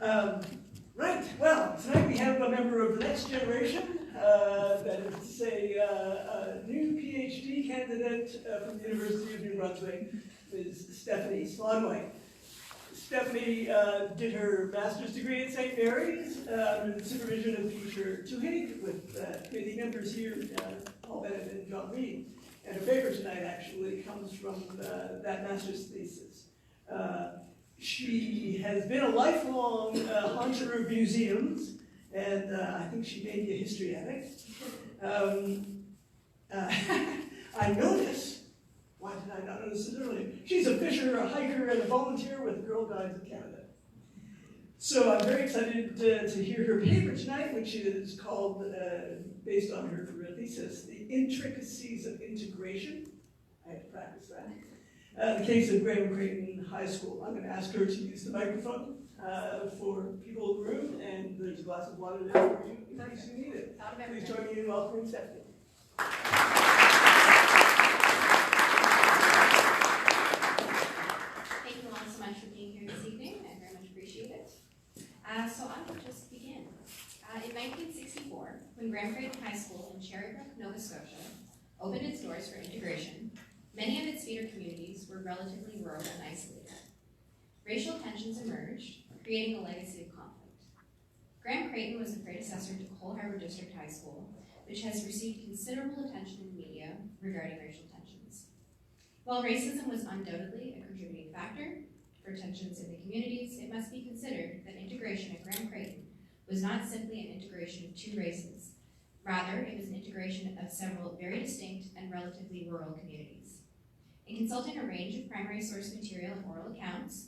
Right, well, tonight we have a member of the next generation, that is to say, a new PhD candidate from the University of New Brunswick, Ms. Stefanie Slaunwhite. Stefanie did her master's degree at St. Mary's under the supervision of teacher Tuhig, with committee members here, Paul Bennett and John Reed. And her paper tonight actually comes from that master's thesis. She has been a lifelong haunter of museums, and I think she may be a history addict. I notice, why did I not notice this earlier? She's a fisher, a hiker, and a volunteer with Girl Guides of Canada. So I'm very excited to hear her paper tonight, which is called, based on her thesis, The Intricacies of Integration. I had to practice that. The case of Graham Creighton High School. I'm going to ask her to use the microphone for people in the room, and there's a glass of water there for you in case you need it. Please join me in welcoming Stefanie. Thank you all so much for being here this evening. I very much appreciate it. So I will just begin. In 1964, when Graham Creighton High School in Cherry Brook, Nova Scotia, opened its doors for integration, many of its feeder communities were relatively rural and isolated. Racial tensions emerged, creating a legacy of conflict. Graham Creighton was the predecessor to Harbour District High School, which has received considerable attention in the media regarding racial tensions. While racism was undoubtedly a contributing factor for tensions in the communities, it must be considered that integration at Graham Creighton was not simply an integration of two races. Rather, it was an integration of several very distinct and relatively rural communities. In consulting a range of primary source material and oral accounts,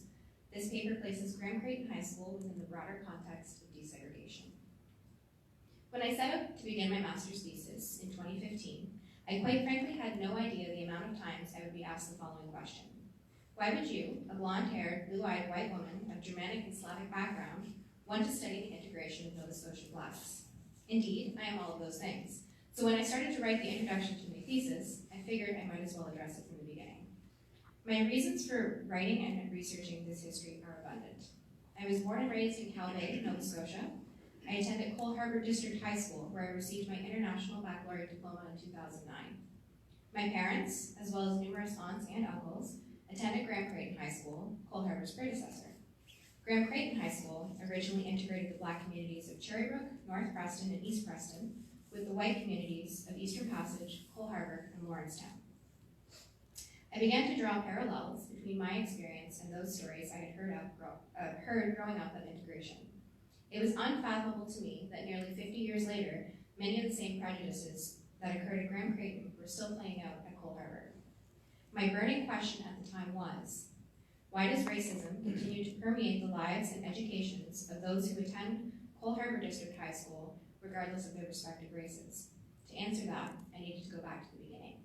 this paper places Graham Creighton High School within the broader context of desegregation. When I set out to begin my master's thesis in 2015, I quite frankly had no idea the amount of times I would be asked the following question. Why would you, a blonde-haired, blue-eyed white woman of Germanic and Slavic background, want to study the integration of Nova Scotian Blacks? Indeed, I am all of those things. So when I started to write the introduction to my thesis, I figured I might as well address it from the beginning. My reasons for writing and researching this history are abundant. I was born and raised in Calgary, Nova Scotia. I attended Harbour District High School, where I received my International Baccalaureate Diploma in 2009. My parents, as well as numerous aunts and uncles, attended Graham Creighton High School, Harbour's predecessor. Graham Creighton High School originally integrated the Black communities of Cherry Brook, North Preston, and East Preston, with the white communities of Eastern Passage, Harbour, and Lawrencetown. I began to draw parallels between my experience and those stories I had heard growing up of integration. It was unfathomable to me that nearly 50 years later, many of the same prejudices that occurred at Graham Creighton were still playing out at Harbour. My burning question at the time was, why does racism continue to permeate the lives and educations of those who attend Harbour District High School, regardless of their respective races? To answer that, I needed to go back to the beginning.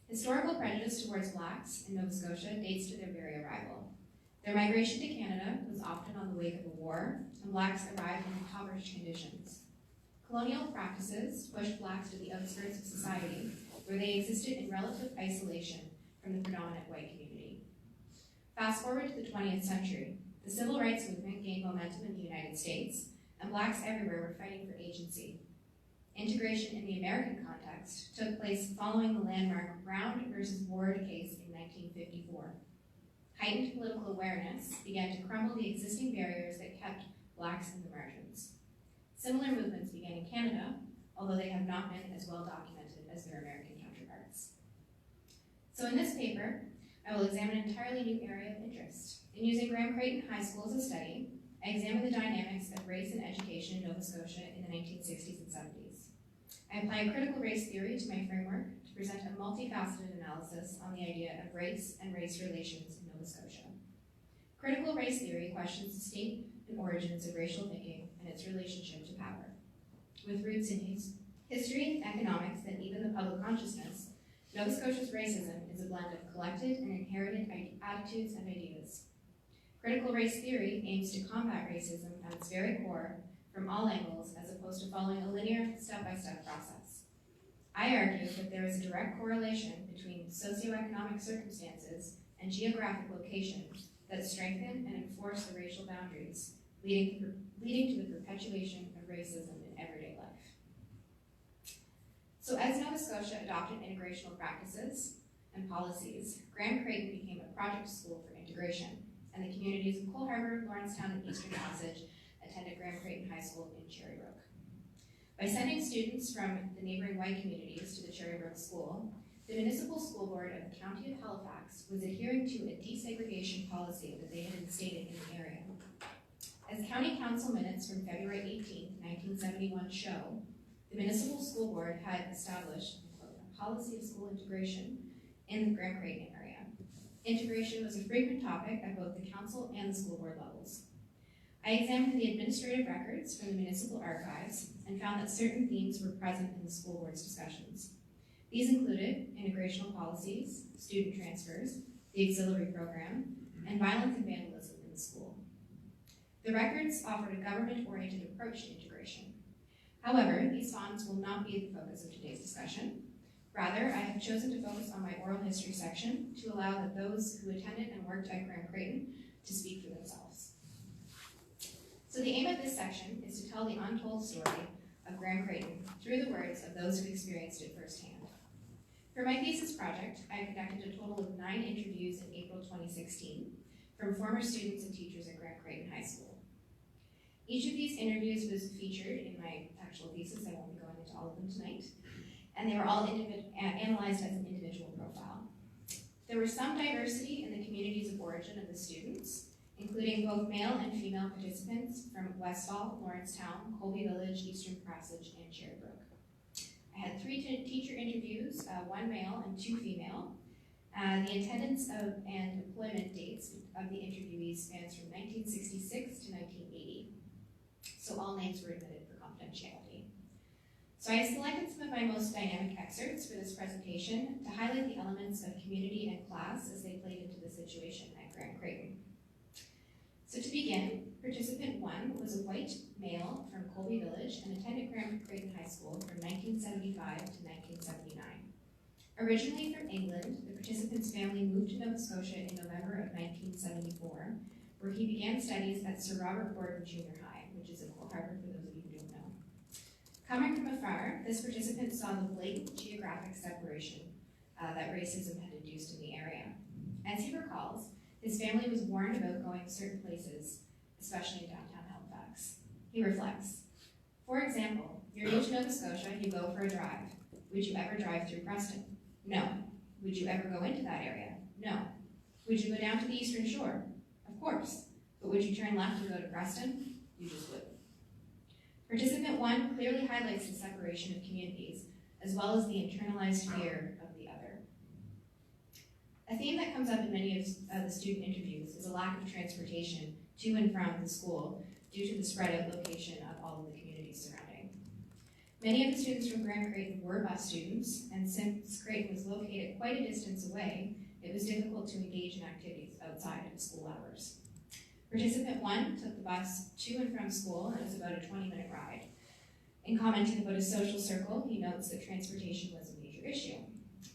Historical prejudice towards Blacks in Nova Scotia dates to their very arrival. Their migration to Canada was often on the wake of a war, and Blacks arrived in impoverished conditions. Colonial practices pushed Blacks to the outskirts of society, where they existed in relative isolation from the predominant white community. Fast forward to the 20th century, the civil rights movement gained momentum in the United States, and Blacks everywhere were fighting for agency. Integration in the American context took place following the landmark Brown versus Ward case in 1954. Heightened political awareness began to crumble the existing barriers that kept Blacks in the margins. Similar movements began in Canada, although they have not been as well documented as their American counterparts. So in this paper, I will examine an entirely new area of interest. In using Graham Creighton High School as a study, I examine the dynamics of race and education in Nova Scotia in the 1960s and 70s. I apply critical race theory to my framework to present a multifaceted analysis on the idea of race and race relations in Nova Scotia. Critical race theory questions the state and origins of racial thinking and its relationship to power. With roots in history, economics, and even the public consciousness, Nova Scotia's racism is a blend of collected and inherited attitudes and ideas. Critical race theory aims to combat racism at its very core from all angles as opposed to following a linear, step-by-step process. I argue that there is a direct correlation between socio-economic circumstances and geographic locations that strengthen and enforce the racial boundaries leading to the perpetuation of racism in everyday life. So as Nova Scotia adopted integrational practices and policies, Graham Creighton became a project school for integration, and the communities of Cole Harbour, Lawrencetown, and Eastern Passage attended Graham Creighton High School in Cherry Brook. By sending students from the neighboring white communities to the Cherry Brook School, the Municipal School Board of the County of Halifax was adhering to a desegregation policy that they had instated in the area. As County Council minutes from February 18, 1971 show, the Municipal School Board had established a policy of school integration in the Graham Creighton area. Integration was a frequent topic at both the council and the school board levels. I examined the administrative records from the municipal archives and found that certain themes were present in the school board's discussions. These included integrational policies, student transfers, the auxiliary program, and violence and vandalism in the school. The records offered a government-oriented approach to integration. However, these fonts will not be the focus of today's discussion. Rather, I have chosen to focus on my oral history section to allow that those who attended and worked at Graham Creighton to speak for themselves. So the aim of this section is to tell the untold story of Graham Creighton through the words of those who experienced it firsthand. For my thesis project, I conducted a total of 9 interviews in April 2016 from former students and teachers at Graham Creighton High School. Each of these interviews was featured in my actual thesis. I won't be going into all of them tonight. And they were all analyzed as an individual profile. There was some diversity in the communities of origin of the students, including both male and female participants from Westfall, Lawrencetown, Colby Village, Eastern Passage, and Cherry Brook. I had 3 teacher interviews, 1 male and 2 female. The attendance and employment dates of the interviewees spans from 1966 to 1980. So all names were admitted for confidentiality. So I selected some of my most dynamic excerpts for this presentation to highlight the elements of community and class as they played into the situation at Graham Creighton. So to begin, participant 1 was a white male from Colby Village and attended Graham Creighton High School from 1975 to 1979. Originally from England, the participant's family moved to Nova Scotia in November of 1974, where he began studies at Sir Robert Gordon Junior High, which is in Cole Harbour for those of you who don't know. Coming from afar, this participant saw the blatant geographic separation that racism had induced in the area. As he recalls, his family was warned about going to certain places, especially in downtown Halifax. He reflects, for example, you're new to Nova Scotia, you go for a drive. Would you ever drive through Preston? No. Would you ever go into that area? No. Would you go down to the Eastern Shore? Of course. But would you turn left and go to Preston? You just wouldn't. Participant 1 clearly highlights the separation of communities, as well as the internalized fear of the other. A theme that comes up in many of the student interviews is a lack of transportation to and from the school due to the spread out location of all of the communities surrounding. Many of the students from Graham Creighton were bus students, and since Creighton was located quite a distance away, it was difficult to engage in activities outside of school hours. Participant 1 took the bus to and from school, and it was about a 20-minute ride. In commenting about his social circle, he notes that transportation was a major issue.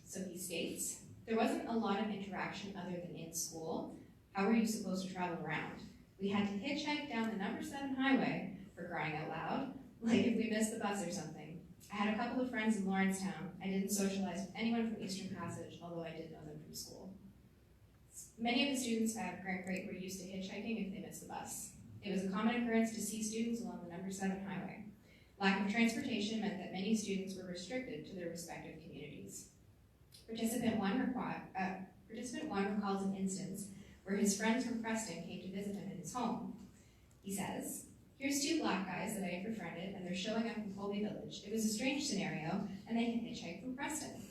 So he states, there wasn't a lot of interaction other than in school. How were you supposed to travel around? We had to hitchhike down the number 7 highway, for crying out loud, like if we missed the bus or something. I had a couple of friends in Lawrencetown. I didn't socialize with anyone from Eastern Passage, although I did know them from school. Many of the students at Graham Creighton were used to hitchhiking if they missed the bus. It was a common occurrence to see students along the number 7 highway. Lack of transportation meant that many students were restricted to their respective communities. Participant 1 recalls an instance where his friends from Preston came to visit him in his home. He says, here's 2 black guys that I have befriended, and they're showing up from Colby Village. It was a strange scenario, and they can hitchhike from Preston.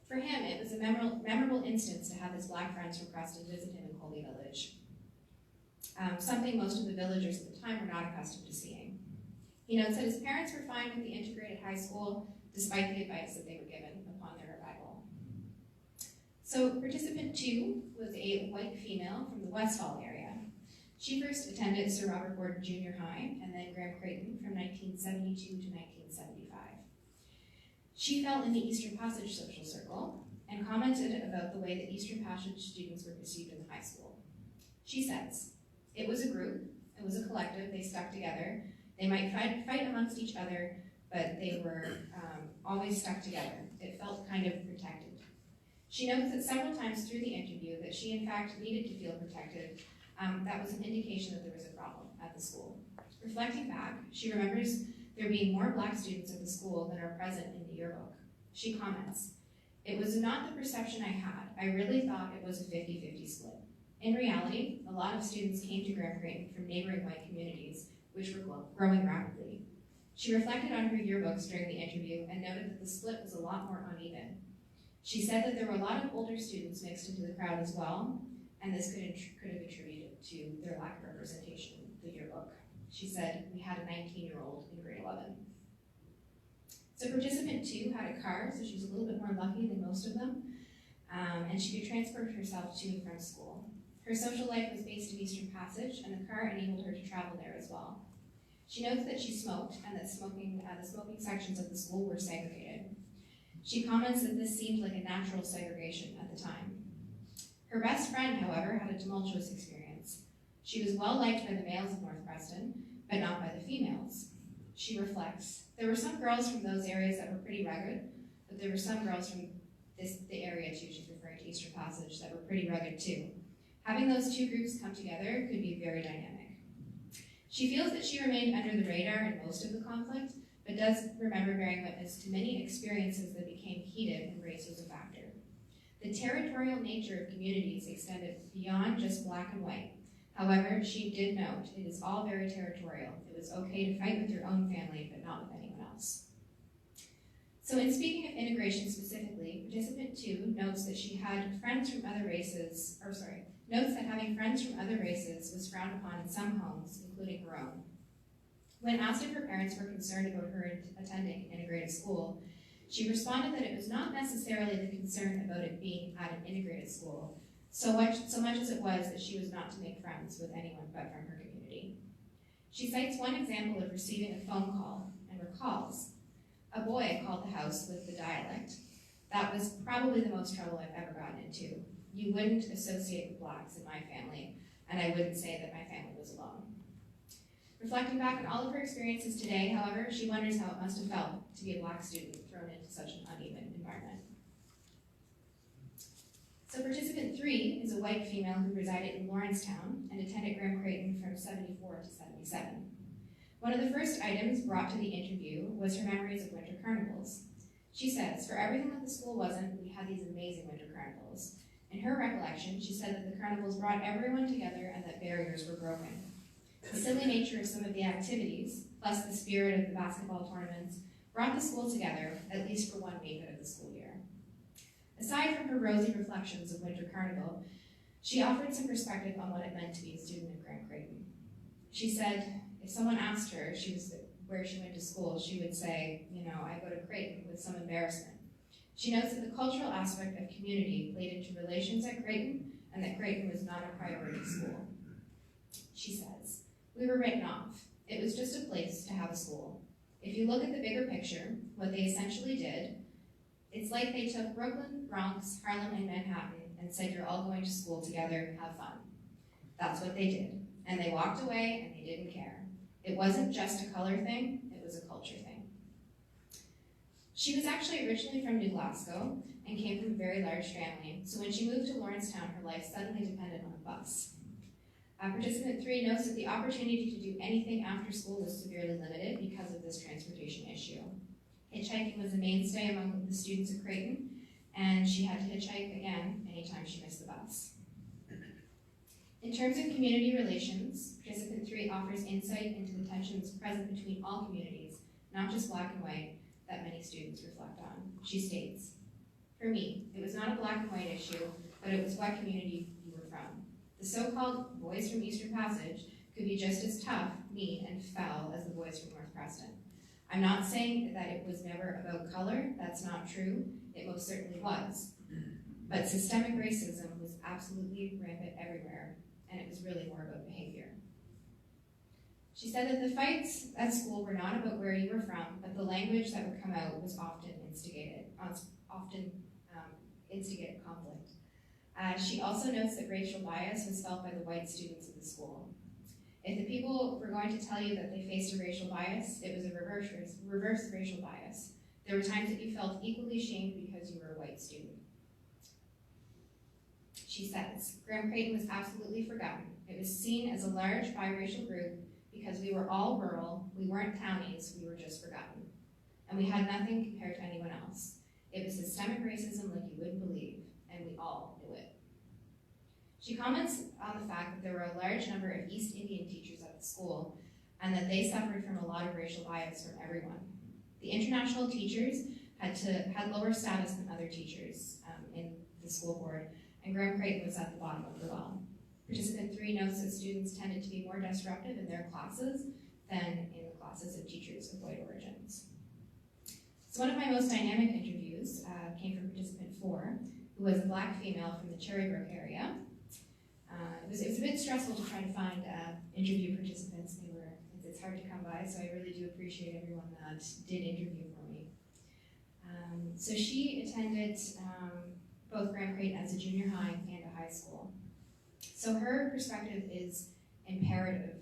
For him, it was a memorable instance to have his black friends from Preston visit him in Colby Village, something most of the villagers at the time were not accustomed to seeing. He notes that his parents were fine with the integrated high school, despite the advice that they were given upon their arrival. So participant 2 was a white female from the Westfall area. She first attended Sir Robert Gordon Junior High and then Graham Creighton from 1972 to 1975. She fell in the Eastern Passage social circle and commented about the way that Eastern Passage students were perceived in the high school. She says, it was a group, It was a collective, they stuck together. They might fight amongst each other, but they were always stuck together. It felt kind of protected. She notes that several times through the interview that she in fact needed to feel protected. That was an indication that there was a problem at the school. Reflecting back, she remembers there being more Black students at the school than are present in the yearbook. She comments, "It was not the perception I had. I really thought it was a 50-50 split. In reality, a lot of students came to Graham Creighton from neighboring white communities, which were growing rapidly." She reflected on her yearbooks during the interview and noted that the split was a lot more uneven. She said that there were a lot of older students mixed into the crowd as well, and this could have attributed to their lack of representation in the yearbook. She said, "We had a 19-year-old in grade 11. So participant 2 had a car, so she was a little bit more lucky than most of them, and she could transport herself to and from school. Her social life was based in Eastern Passage, and the car enabled her to travel there as well. She notes that she smoked, and that the smoking sections of the school were segregated. She comments that this seemed like a natural segregation at the time. Her best friend, however, had a tumultuous experience. She was well liked by the males of North Preston, but not by the females. She reflects, "There were some girls from those areas that were pretty rugged, but there were some girls from the area too," she's referring to Eastern Passage, "that were pretty rugged too. Having those two groups come together could be very dynamic." She feels that she remained under the radar in most of the conflict, but does remember bearing witness to many experiences that became heated and race was a factor. The territorial nature of communities extended beyond just Black and white. However, she did note, it is all very territorial. It was okay to fight with your own family, but not with anyone else. So in speaking of integration specifically, participant 2 notes that she had friends from other races, notes that having friends from other races was frowned upon in some homes, including her own. When asked if her parents were concerned about her attending an integrated school, she responded that it was not necessarily the concern about it being at an integrated school, so much as it was that she was not to make friends with anyone but from her community. She cites one example of receiving a phone call and recalls, "A boy called the house with the dialect. That was probably the most trouble I've ever gotten into. You wouldn't associate with Blacks in my family, and I wouldn't say that my family was alone." Reflecting back on all of her experiences today, however, she wonders how it must have felt to be a Black student thrown into such an uneven environment. So participant 3 is a white female who resided in Lawrencetown and attended Graham Creighton from 74 to 77. One of the first items brought to the interview was her memories of winter carnivals. She says, "For everything that the school wasn't, we had these amazing winter carnivals. In her recollection, she said that the carnivals brought everyone together and that barriers were broken. The silly nature of some of the activities, plus the spirit of the basketball tournaments, brought the school together, at least for 1 week out of the school year." Aside from her rosy reflections of winter carnival, she offered some perspective on what it meant to be a student at Graham Creighton. She said, if someone asked her where she went to school, she would say, "I go to Creighton," with some embarrassment. She notes that the cultural aspect of community played into relations at Creighton, and that Creighton was not a priority school. She says, "We were written off. It was just a place to have a school. If you look at the bigger picture, what they essentially did, it's like they took Brooklyn, Bronx, Harlem, and Manhattan and said, you're all going to school together, have fun. That's what they did. And they walked away and they didn't care. It wasn't just a color thing, it was a culture thing." She was actually originally from New Glasgow and came from a very large family, so when she moved to Lawrencetown, her life suddenly depended on a bus. Participant 3 notes that the opportunity to do anything after school was severely limited because of this transportation issue. Hitchhiking was a mainstay among the students at Creighton, and she had to hitchhike again anytime she missed the bus. In terms of community relations, participant 3 offers insight into the tensions present between all communities, not just Black and white, that many students reflect on. She states, "For me, it was not a Black and white issue, but it was what community you were from. The so-called boys from Eastern Passage could be just as tough, mean, and foul as the boys from North Preston. I'm not saying that it was never about color, that's not true, it most certainly was. But systemic racism was absolutely rampant everywhere, and it was really more about behavior." She said that the fights at school were not about where you were from, but the language that would come out was often instigated conflict. She also notes that racial bias was felt by the white students of the school. If the people were going to tell you that they faced a racial bias, it was a reverse racial bias. There were times that you felt equally shamed because you were a white student. She says, Graham Creighton was absolutely forgotten. It was seen as a large biracial group because we were all rural, we weren't townies, we were just forgotten. And we had nothing compared to anyone else. It was systemic racism like you wouldn't believe, and we all knew it. She comments on the fact that there were a large number of East Indian teachers at the school, and that they suffered from a lot of racial bias from everyone. The international teachers had lower status than other teachers in the school board, and Graham Creighton was at the bottom of the well. Participant 3 notes that students tended to be more disruptive in their classes than in the classes of teachers of white origins. So one of my most dynamic interviews came from participant 4, who was a Black female from the Cherry Brook area. It was a bit stressful to try to find interview participants. It's hard to come by, so I really do appreciate everyone that did interview for me. So she attended both Graham Creighton as a junior high and a high school. So her perspective is imperative,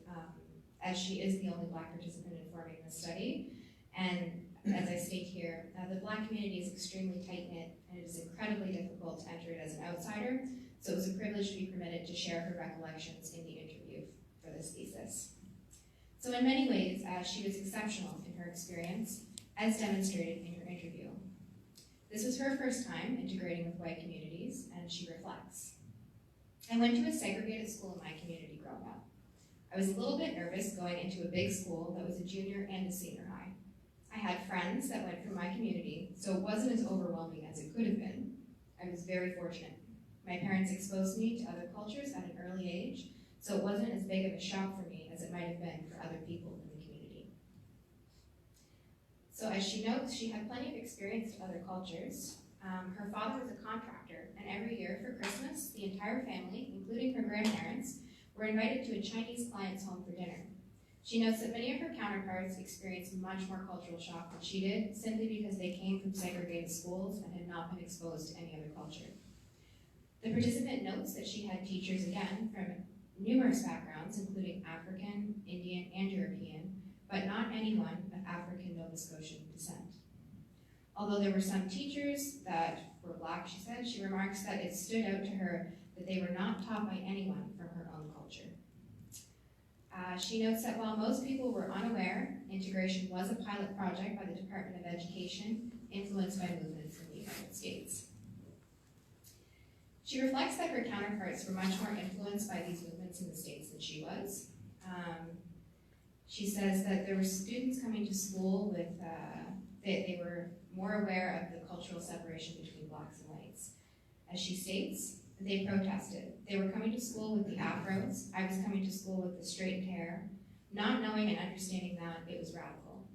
as she is the only Black participant informing the study. And as I state here, the Black community is extremely tight-knit, and it is incredibly difficult to enter it as an outsider, so it was a privilege to be permitted to share her recollections in the interview for this thesis. So in many ways, she was exceptional in her experience, as demonstrated in her interview. This was her first time integrating with white communities, and she reflects. I went to a segregated school in my community growing up. I was a little bit nervous going into a big school that was a junior and a senior high. I had friends that went from my community, so it wasn't as overwhelming as it could have been. I was very fortunate. My parents exposed me to other cultures at an early age, so it wasn't as big of a shock for me as it might have been for other people in the community. So as she notes, she had plenty of experience to other cultures. Her father was a contractor, and every year for Christmas, the entire family, including her grandparents, were invited to a Chinese client's home for dinner. She notes that many of her counterparts experienced much more cultural shock than she did, simply because they came from segregated schools and had not been exposed to any other culture. The participant notes that she had teachers, again, from numerous backgrounds, including African, Indian, and European, but not anyone of African Nova Scotian descent. Although there were some teachers that were Black, she said, she remarks that it stood out to her that they were not taught by anyone from her own culture. She notes that while most people were unaware, integration was a pilot project by the Department of Education, influenced by movements in the United States. She reflects that her counterparts were much more influenced by these movements in the States than she was. She says that there were students coming to school with, they were more aware of the cultural separation between Blacks and whites. As she states, they protested. They were coming to school with the afros. I was coming to school with the straightened hair, not knowing and understanding that it was radical.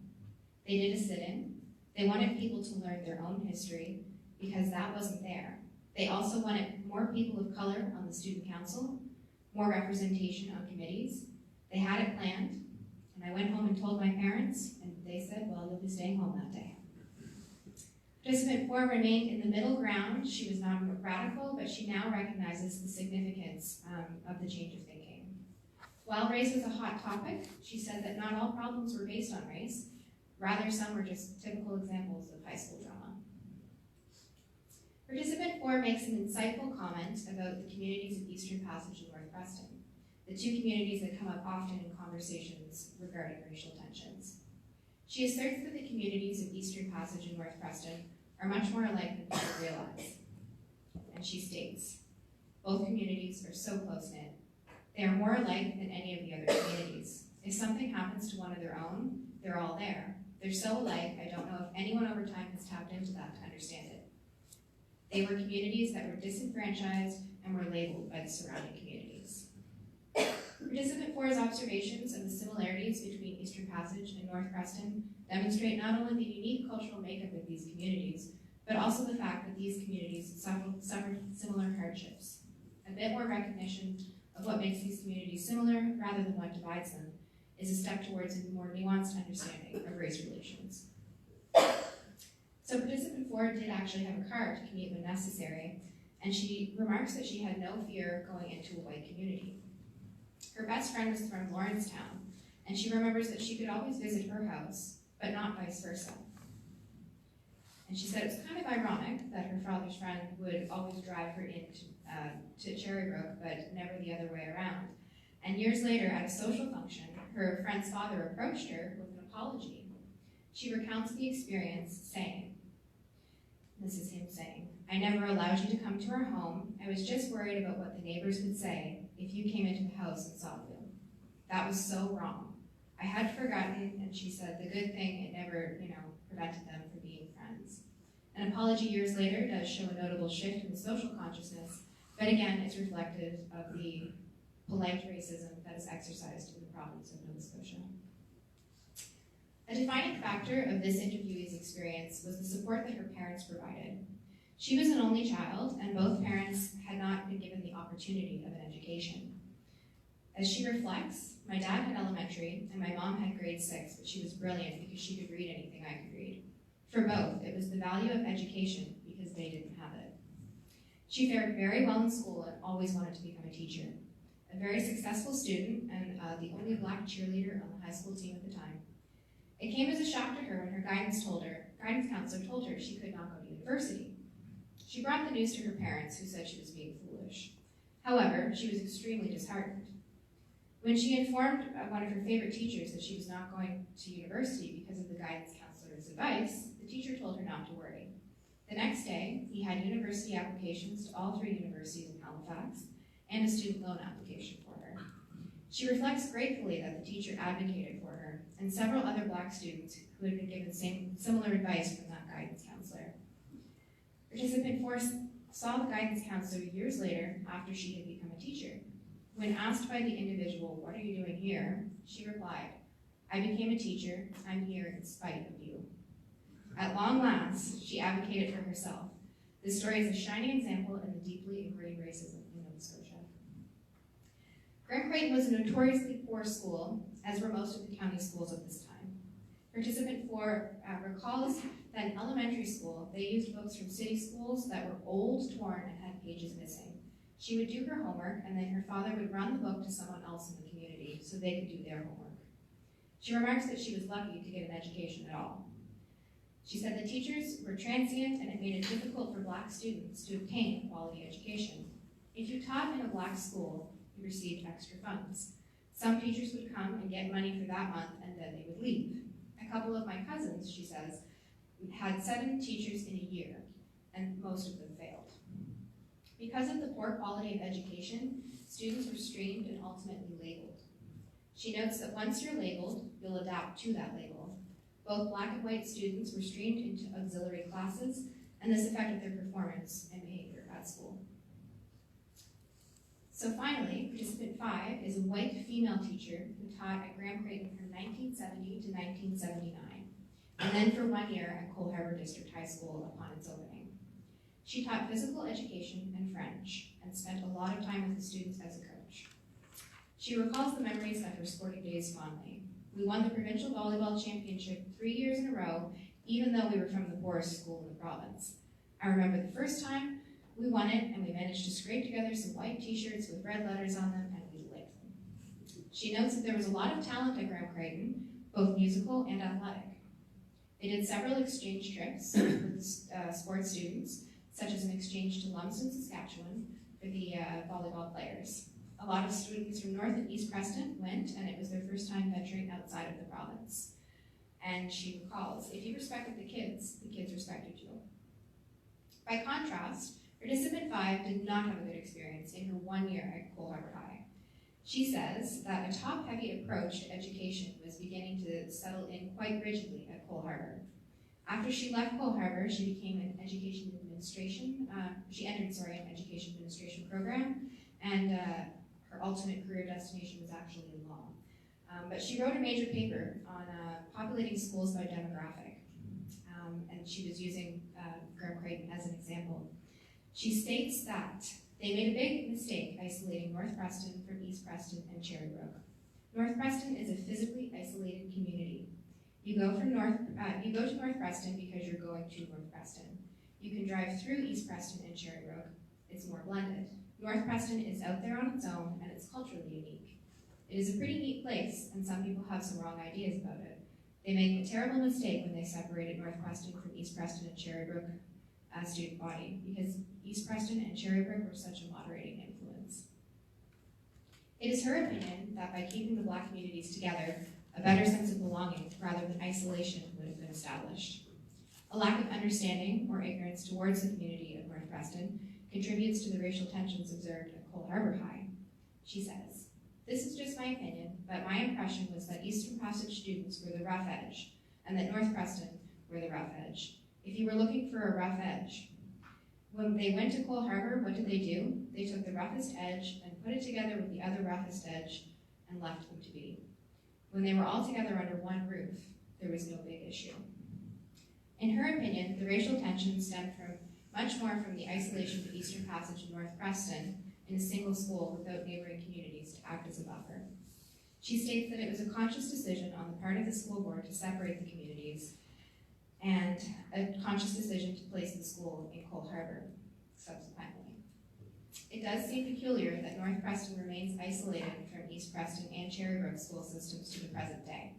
They did a sit-in. They wanted people to learn their own history because that wasn't there. They also wanted more people of color on the student council, more representation on committees. They had it planned, and I went home and told my parents, and they said, well, you'll be staying home that day. Participant 4 remained in the middle ground. She was not radical, but she now recognizes the significance of the change of thinking. While race was a hot topic, she said that not all problems were based on race. Rather, some were just typical examples of high school drama. Participant 4 makes an insightful comment about the communities of Eastern Passage and North Preston, the two communities that come up often in conversations regarding racial tensions. She asserts that the communities of Eastern Passage and North Preston are much more alike than people realize. And she states, both communities are so close-knit. They are more alike than any of the other communities. If something happens to one of their own, they're all there. They're so alike, I don't know if anyone over time has tapped into that to understand it. They were communities that were disenfranchised and were labeled by the surrounding communities. Participant 4's observations of the similarities between Eastern Passage and North Preston demonstrate not only the unique cultural makeup of these communities, but also the fact that these communities suffered similar hardships. A bit more recognition of what makes these communities similar rather than what divides them is a step towards a more nuanced understanding of race relations. So participant 4 did actually have a car to commute when necessary, and she remarks that she had no fear going into a white community. Her best friend was from Lawrencetown, and she remembers that she could always visit her house, but not vice versa. And she said it was kind of ironic that her father's friend would always drive her to Cherry Brook, but never the other way around. And years later, at a social function, her friend's father approached her with an apology. She recounts the experience, saying, this is him saying, "I never allowed you to come to our home. I was just worried about what the neighbors would say if you came into the house and saw you. That was so wrong. I had forgotten," and she said, "the good thing, it never, prevented them from being friends." An apology years later does show a notable shift in the social consciousness, but again, it's reflective of the polite racism that is exercised in the province of Nova Scotia. A defining factor of this interviewee's experience was the support that her parents provided. She was an only child, and both parents had not been given the opportunity of an education. As she reflects, "My dad had elementary, and my mom had grade 6, but she was brilliant because she could read anything I could read. For both, it was the value of education because they didn't have it." She fared very well in school and always wanted to become a teacher. A very successful student and the only black cheerleader on the high school team at the time. It came as a shock to her when her guidance counselor told her she could not go to university. She brought the news to her parents, who said she was being foolish. However, she was extremely disheartened. When she informed one of her favorite teachers that she was not going to university because of the guidance counselor's advice, the teacher told her not to worry. The next day, he had university applications to all 3 universities in Halifax and a student loan application for her. She reflects gratefully that the teacher advocated for her and several other black students who had been given similar advice from that guidance counselor. Participant 4 saw the guidance counselor years later after she had become a teacher. When asked by the individual, "What are you doing here?" she replied, "I became a teacher. I'm here in spite of you." At long last, she advocated for herself. This story is a shining example of the deeply ingrained racism in Nova Scotia. Graham Creighton was a notoriously poor school, as were most of the county schools of this time. Participant 4 recalls that in elementary school, they used books from city schools that were old, torn, and had pages missing. She would do her homework, and then her father would run the book to someone else in the community so they could do their homework. She remarks that she was lucky to get an education at all. She said the teachers were transient, and it made it difficult for black students to obtain a quality education. If you taught in a black school, you received extra funds. Some teachers would come and get money for that month, and then they would leave. A couple of my cousins, she says, had 7 teachers in a year, and most of them failed. Because of the poor quality of education, students were streamed and ultimately labeled. She notes that once you're labeled, you'll adapt to that label. Both black and white students were streamed into auxiliary classes, and this affected their performance and behavior at school. So finally, participant 5 is a white female teacher who taught at Graham Creighton from 1970 to 1979, and then for 1 year at Cole Harbour District High School upon its opening. She taught physical education and French, and spent a lot of time with the students as a coach. She recalls the memories of her sporting days fondly. "We won the provincial volleyball championship 3 years in a row, even though we were from the poorest school in the province. I remember the first time we won it, and we managed to scrape together some white t-shirts with red letters on them, and we licked them." She notes that there was a lot of talent at Graham Creighton, both musical and athletic. They did several exchange trips with sports students, such as an exchange to Lumsden, Saskatchewan, for the volleyball players. A lot of students from North and East Preston went, and it was their first time venturing outside of the province. And she recalls, "If you respected the kids respected you." By contrast, participant 5 did not have a good experience in her 1 year at Cole Harbour High. She says that a top-heavy approach to education was beginning to settle in quite rigidly at Cole Harbour. After she left Cole Harbour, she became an education administration, an education administration program, and her ultimate career destination was actually in law. But she wrote a major paper on populating schools by demographic, and she was using Graham Creighton as an example. She states that they made a big mistake isolating North Preston from East Preston and Cherry Brook. North Preston is a physically isolated community. You go to North Preston because you're going to North Preston. You can drive through East Preston and Cherry Brook. It's more blended. North Preston is out there on its own, and it's culturally unique. It is a pretty neat place, and some people have some wrong ideas about it. They made a terrible mistake when they separated North Preston from East Preston and Cherry Brook as student body, because East Preston and Cherry Brook were such a moderating influence. It is her opinion that by keeping the Black communities together, a better sense of belonging rather than isolation would have been established. A lack of understanding or ignorance towards the community of North Preston contributes to the racial tensions observed at Cole Harbour High. She says, "This is just my opinion, but my impression was that Eastern Passage students were the rough edge, and that North Preston were the rough edge. If you were looking for a rough edge, when they went to Cole Harbour, what did they do? They took the roughest edge and put it together with the other roughest edge and left them to be. When they were all together under one roof, there was no big issue." In her opinion, the racial tension stemmed from much more from the isolation of Eastern Passage and North Preston in a single school without neighboring communities to act as a buffer. She states that it was a conscious decision on the part of the school board to separate the communities and a conscious decision to place the school in Cole Harbour subsequently. It does seem peculiar that North Preston remains isolated from East Preston and Cherry Brook school systems to the present day.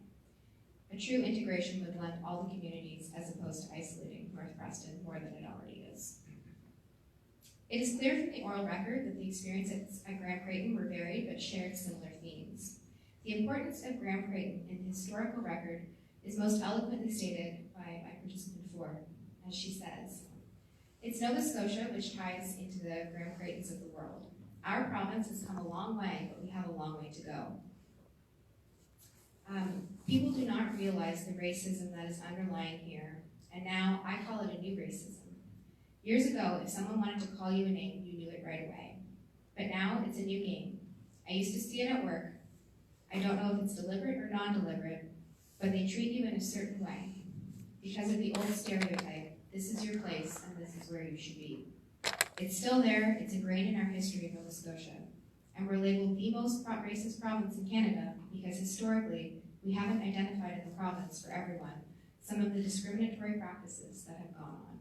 A true integration would blend all the communities as opposed to isolating North Preston more than it already is. It is clear from the oral record that the experiences at Graham Creighton were varied but shared similar themes. The importance of Graham Creighton in the historical record is most eloquently stated by my participant 4, as she says, "It's Nova Scotia which ties into the Graham Creightons of the world. Our province has come a long way, but we have a long way to go. People do not realize the racism that is underlying here, and now I call it a new racism. Years ago, if someone wanted to call you a name, you knew it right away. But now it's a new game. I used to see it at work. I don't know if it's deliberate or non-deliberate, but they treat you in a certain way. Because of the old stereotype, this is your place and this is where you should be. It's still there, it's ingrained in our history of Nova Scotia. And we're labeled the most racist province in Canada because historically, we haven't identified in the province for everyone some of the discriminatory practices that have gone on.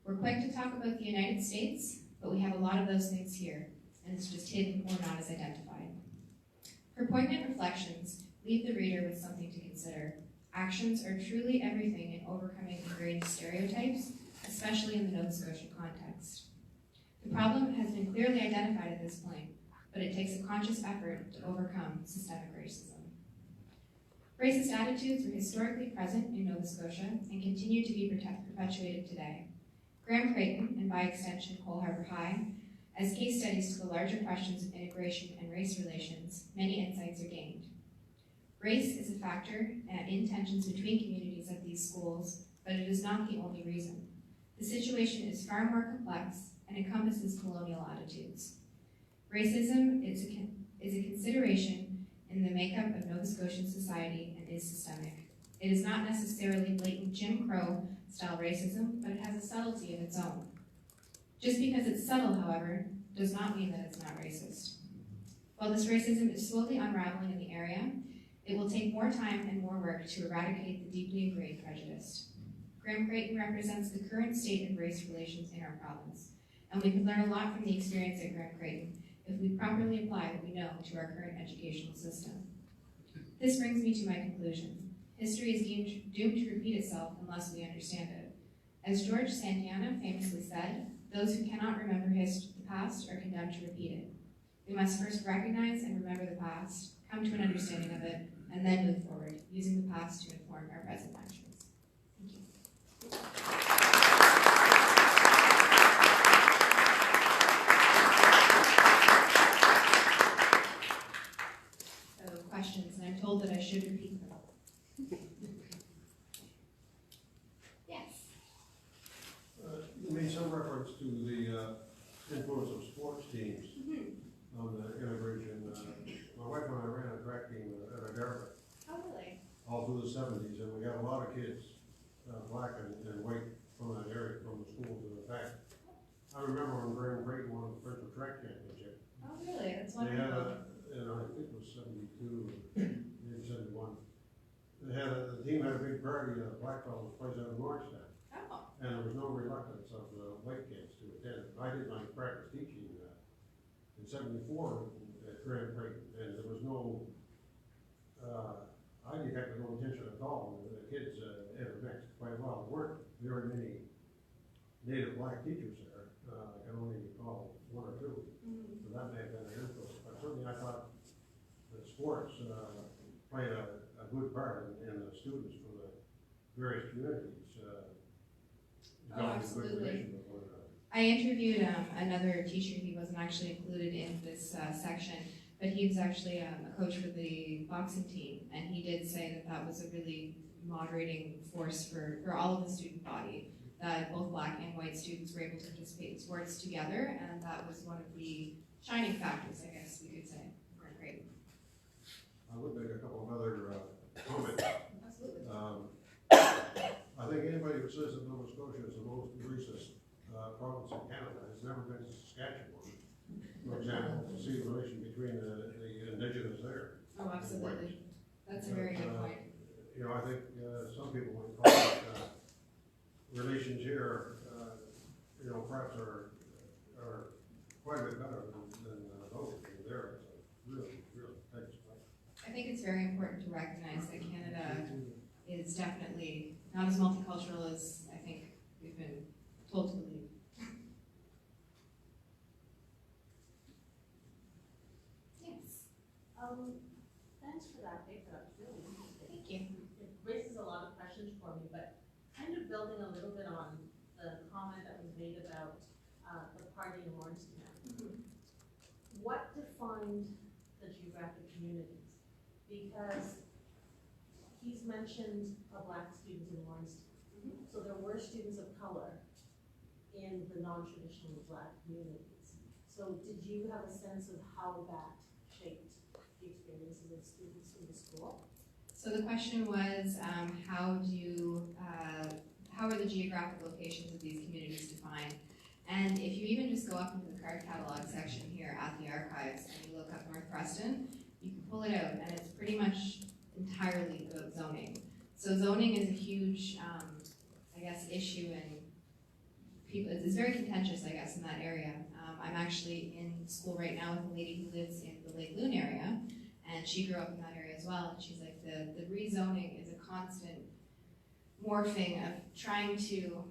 We're quick to talk about the United States, but we have a lot of those things here, and it's just hidden or not as identified." Her poignant reflections leave the reader with something to consider. Actions are truly everything in overcoming ingrained stereotypes, especially in the Nova Scotia context. The problem has been clearly identified at this point, but it takes a conscious effort to overcome systemic racism. Racist attitudes were historically present in Nova Scotia and continue to be perpetuated today. Graham Creighton, and by extension Cole Harbour High, as case studies to the larger questions of integration and race relations, many insights are gained. Race is a factor in tensions between communities at these schools, but it is not the only reason. The situation is far more complex and encompasses colonial attitudes. Racism is a consideration in the makeup of Nova Scotian society and is systemic. It is not necessarily blatant Jim Crow style racism, but it has a subtlety of its own. Just because it's subtle, however, does not mean that it's not racist. While this racism is slowly unraveling in the area, it will take more time and more work to eradicate the deeply ingrained prejudice. Graham Creighton represents the current state of race relations in our province, and we can learn a lot from the experience at Graham Creighton if we properly apply what we know to our current educational system. This brings me to my conclusion. History is doomed to repeat itself unless we understand it. As George Santayana famously said, those who cannot remember the past are condemned to repeat it. We must first recognize and remember the past, come to an understanding of it, and then move forward, using the past to inform our present actions. Thank you. So questions, and I'm told that I should repeat them. Yes. You made some reference to the influence of sports teams on the integration. My wife and I ran a track team at a Harbour. Oh, really? All through the 70s, and we got a lot of kids, black and white, from that area, from the schools in the back. I remember when Graham Creighton won the provincial track championship. Oh, really? That's They had wonderful. I think it was 72 or maybe 71. The team had a big party at a black fellows place out of Northstown. Oh. And there was no reluctance of the white kids to attend. I did my practice teaching in 74 at Graham Creighton, and there was no recall, the kids intermixed quite well. There weren't very many native black teachers there. I can only recall one or two. So that may have been an influence. But certainly I thought that sports played a good part in the students from the various communities developing good relations with one another. I interviewed another teacher. He wasn't actually included in this section, but he was actually a coach for the boxing team, and he did say that that was a really moderating force for all of the student body, that both black and white students were able to participate in sports together, and that was one of the shining factors, I guess we could say. Great. I would make a couple of other comments. Absolutely. I think anybody who says that Nova Scotia is the most racist province in Canada has never been to Saskatchewan, for example, to see the relation between the indigenous there. Oh, absolutely. That's a very good point. You know, I think some people would call it relations here, you know, perhaps are quite a bit better than those there. It's a really tight spot. I think it's very important to recognize that Canada is definitely not as multicultural as I think we've been told to believe. Yes. Thanks for that paper. That's really interesting. Thank you. It raises a lot of questions for me, but kind of building a little bit on the comment that was made about the party in Lawrencetown. What defined the geographic communities? Because he's mentioned a black student in Lawrencetown. So there were students of color in the non-traditional black communities. So did you have a sense of how that shaped the experiences of students in the school? So the question was, how are the geographic locations of these communities defined? And if you even just go up into the card catalog section here at the archives and you look up North Preston, you can pull it out, and it's pretty much entirely about zoning. So zoning is a huge, I guess, issue, and people, it's very contentious, I guess, in that area. I'm actually in school right now with a lady who lives in the Lake Loon area, and she grew up in that area as well. And she's like, the rezoning is a constant morphing of trying to,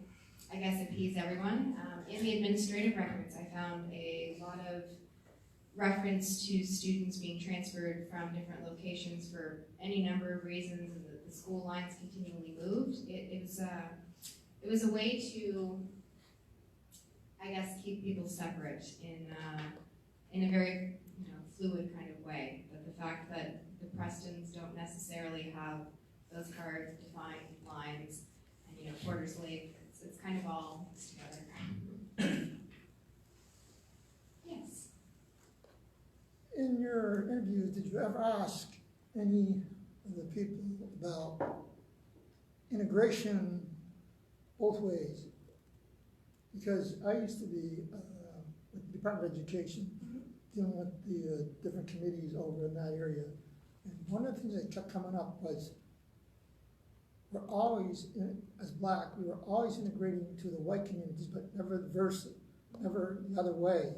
I guess, appease everyone. In the administrative records, I found a lot of reference to students being transferred from different locations for any number of reasons, and the school lines continually moved. It was a way to, I guess, keep people separate in a very fluid kind of way. But the fact that the Prestons don't necessarily have those cards, defined lines, and Porter's Lake, it's kind of all mixed together. Yes. In your interviews, did you ever ask any of the people about integration both ways? Because I used to be with the Department of Education, dealing with the different committees over in that area. And one of the things that kept coming up was we're always, as black, we were always integrating to the white communities, but never the versa, never the other way.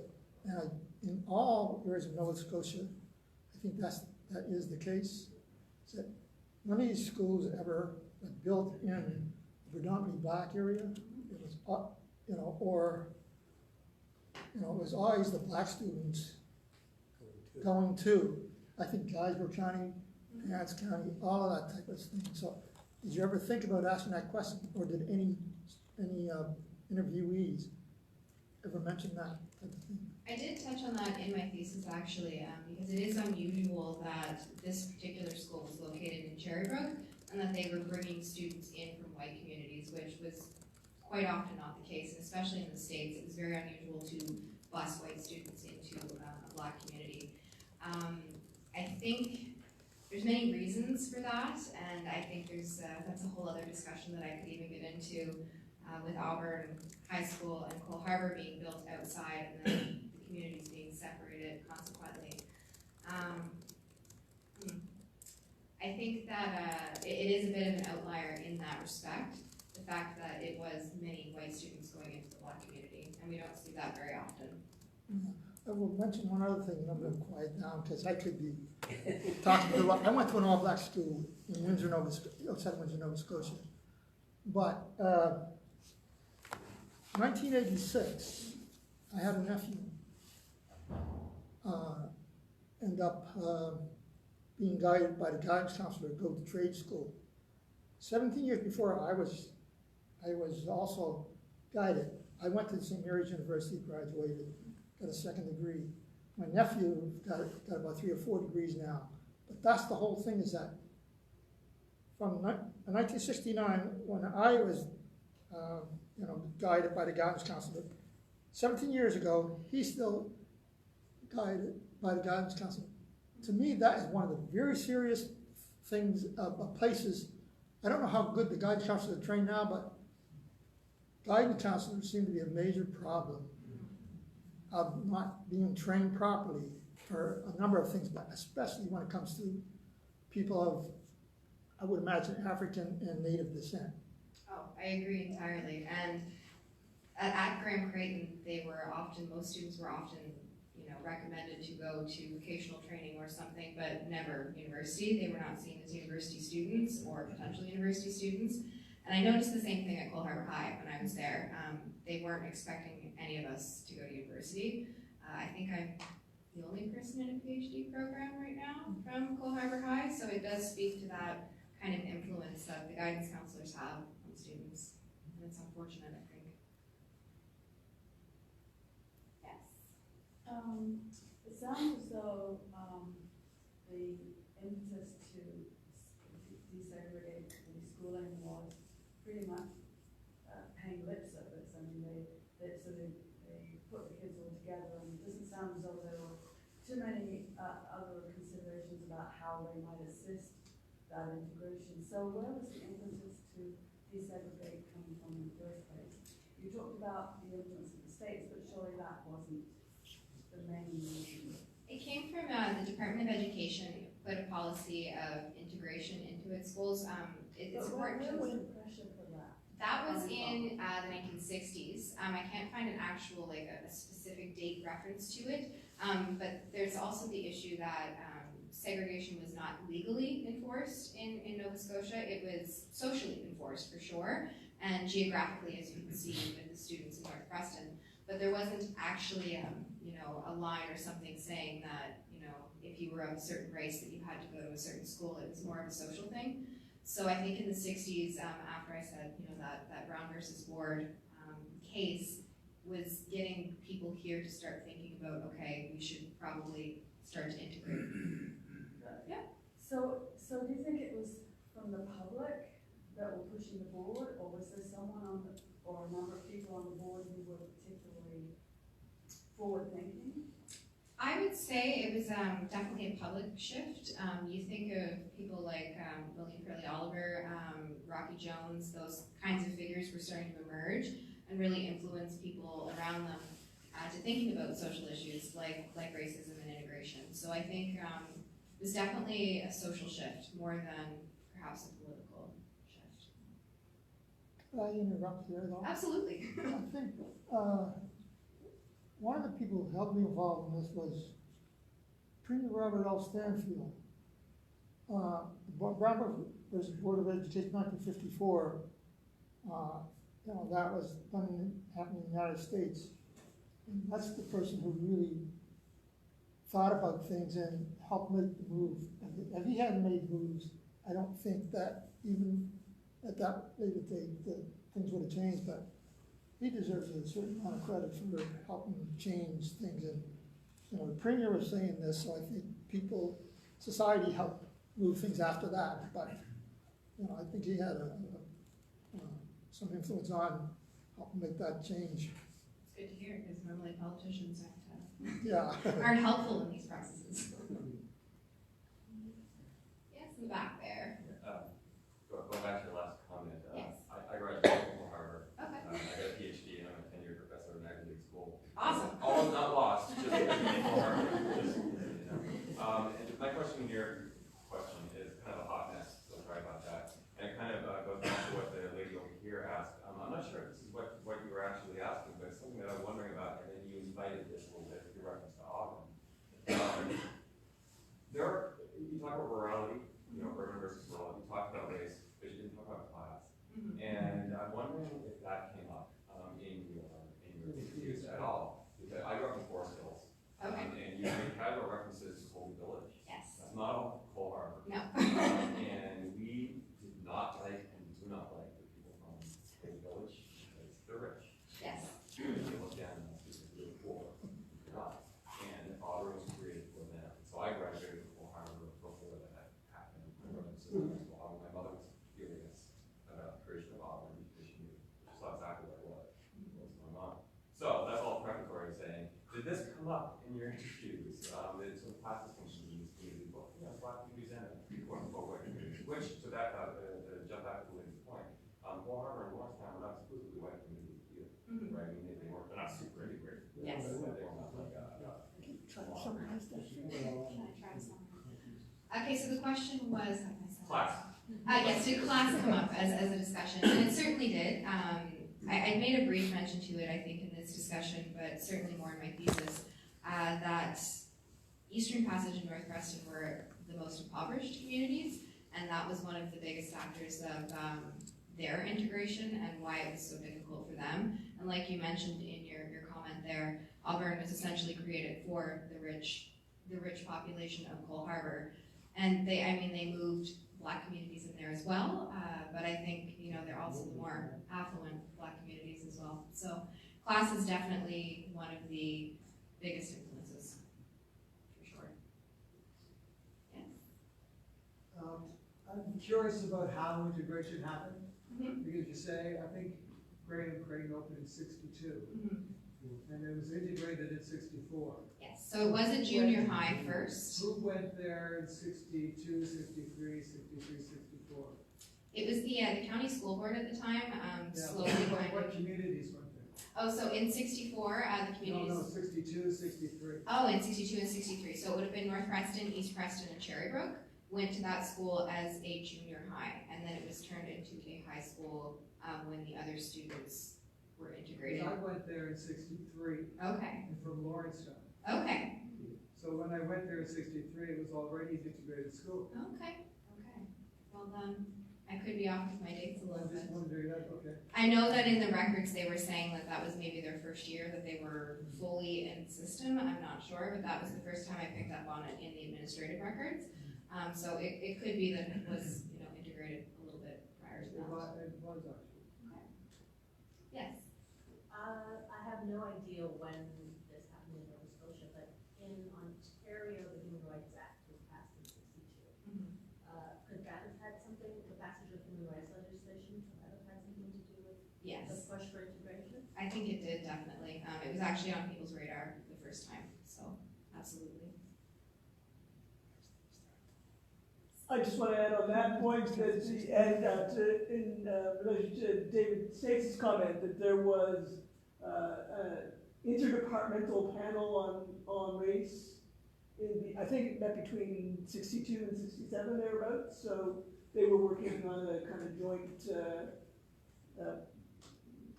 And in all areas of Nova Scotia, I think that is the case. Is that none of these schools ever was built in a predominantly black area. It was, it was always the black students going to. I think Guysborough County, Hants County, all of that type of thing. So, did you ever think about asking that question, or did any interviewees ever mention that type of thing? I did touch on that in my thesis actually, because it is unusual that this particular school was located in Cherry Brook and that they were bringing students in from white communities, which was quite often not the case, and especially in the States. It was very unusual to bus white students into a black community. I think there's many reasons for that, and I think that's a whole other discussion that I could even get into with Auburn High School and Cole Harbour being built outside and then the communities being separated consequently. I think that it is a bit of an outlier in that respect, the fact that it was many white students going into the black community, and we don't see that very often. I will mention one other thing, and I'm going to quiet down because I could be talking to a lot. I went to an all-black school in Windsor, outside Windsor, Nova Scotia. But 1986, I had a nephew end up being guided by the guidance counselor to go to trade school. 17 years before, I was also guided. I went to St. Mary's University, graduated, got a second degree. My nephew got about 3 or 4 degrees now. But that's the whole thing, is that from 1969, when I was guided by the guidance counselor, 17 years ago, he's still guided by the guidance counselor. To me, that is one of the very serious things, places. I don't know how good the guidance counselors are trained now, but guidance counselors seem to be a major problem of not being trained properly for a number of things, but especially when it comes to people of, I would imagine, African and Native descent. Oh, I agree entirely. And at Graham Creighton, most students were often, recommended to go to vocational training or something, but never university. They were not seen as university students or potential university students. And I noticed the same thing at Cole Harbour High when I was there. They weren't expecting any of us to go to university. I think I'm the only person in a PhD program right now from Cole Harbour High, so it does speak to that kind of influence that the guidance counselors have on students, and it's unfortunate, I think. Yes? It sounds as though the impetus to desegregate the schooling was pretty much paying lip service. I mean, they put the kids all together, and it doesn't sound as though there were too many other considerations about how they might assist that integration. So where was the impetus to desegregate coming from in the first place? You talked about the influence of the states, but surely that wasn't the main reason. It came from the Department of Education put a policy of integration into its schools. It's important to... Where was the pressure for that? That was in the 1960s. I can't find an actual, a specific date reference to it, but there's also the issue that segregation was not legally enforced in Nova Scotia. It was socially enforced for sure, and geographically, as you can see with the students in North Preston. But there wasn't actually a line or something saying that, if you were of a certain race that you had to go to a certain school. It was more of a social thing. So I think in the 60s, after I said, that Brown versus Ward case was getting people here to start thinking about, okay, we should probably start to integrate. Yeah. So do you think it was from the public that were pushing the board, or was there someone or a number of people on the board who were particularly forward-thinking? I would say it was definitely a public shift. You think of people like William Curley Oliver, Rocky Jones, those kinds of figures were starting to emerge and really influence people around them to thinking about social issues like racism and integration. So I think it was definitely a social shift more than perhaps a political shift. Could I interrupt here though? Absolutely. I think one of the people who helped me involved in this was Premier Robert L. Stanfield. Brown versus Board of Education, 1954. That was happening in the United States. And that's the person who really thought about things and helped make the move. If he hadn't made moves, I don't think that even at that later date that things would have changed. But he deserves a certain amount of credit for helping change things. And the Premier was saying this, so I think society helped move things after that. But I think he had some influence on helping make that change. It's good to hear, because normally politicians Yeah. aren't helpful in these processes. Yes, in the back there. Going back to your last comment, Yes. I graduated from Harbour. Okay. I got a PhD and I'm a tenured professor in Ivy League school. Awesome. All not lost, just because of Harbour. And my question is kind of a hot mess, so sorry about that. And it kind of goes back to what the lady over here asked. I'm not sure if this is what you were actually asking, but it's something that I'm wondering about, and then you invited this a little bit with your reference to Auburn. you talk about rurality, you know, urban versus rural, you talked about race, but you didn't talk about class. And I'm wondering if that came up in your interviews at all. Because I grew up in Forest Hills. Okay. And you made casual references to Holy Village. Yes. That's not all Cole Harbour. No. And we did not like and do not like the people from Holy Village because they're rich. Yes. They look down on us because we're poor. They're not. And Ottawa was created for them. So I graduated from Cole Harbour before that had happened. I wrote in system as well. My mother was furious about the creation of Ottawa because she knew, she saw exactly what it was. What was going on. So that's all preparatory saying, did this come up in your interviews? There's some class distinctions in this community, well, yeah, black communities and quote unquote white communities, which, to that, jump back to Lynn's point, Cole Harbour and Lawrencetown were not exclusively white communities either, right? I mean, they weren't, they're not super integrated. Yes. They were not like, Try to summarize that. Can I try to summarize? Okay, so the question was, how can I summarize? class. Yes, did class come up as a discussion? And it certainly did. I made a brief mention to it, I think, in this discussion, but certainly more in my thesis, that Eastern Passage and North Preston were the most impoverished communities, and that was one of the biggest factors of their integration and why it was so difficult for them. And like you mentioned in your comment there, Auburn was essentially created for the rich population of Cole Harbour. And they moved Black communities in there as well, but I think, you know, they're also the more affluent Black communities as well. So class is definitely one of the biggest influences, for sure. Yes? I'm curious about how integration happened, Mm-hmm. because you say, I think Graham Creighton opened in '62, Mm-hmm. and it was integrated in '64. Yes, so it was a junior high first. Who went there in '62, '63, '63, '64? It was the county school board at the time, slowly What going. communities went there? Oh, so in 64, the communities. No, 62, 63. Oh, in 62 and 63. So it would have been North Preston, East Preston, and Cherry Brook went to that school as a junior high, and then it was turned into a high school when the other students were integrated. I went there in '63, Okay, and from Lawrencetown. okay, So when I went there in '63, it was already an integrated school. okay. Well, I could be off with my dates a little I'm just bit. wondering that, okay. I know that in the records they were saying that that was maybe their first year that they were fully in system. I'm not sure, but that was the first time I picked up on it in the administrative records. So it could be that it was, you know, integrated a little bit prior to that. It was actually. Yes. I have no idea when this happened in Nova Scotia, but in Ontario, the Human Rights Act was passed in '62. Could that have had something, the passage of human rights legislation, could that have had something to do with the Yes, push for integration? I think it did, definitely. It was actually on people's radar the first time, so absolutely. I just want to add on that point that in relation to David States' comment that there was an interdepartmental panel on race. I think it met between 62 and 67 thereabouts. So they were working on a kind of joint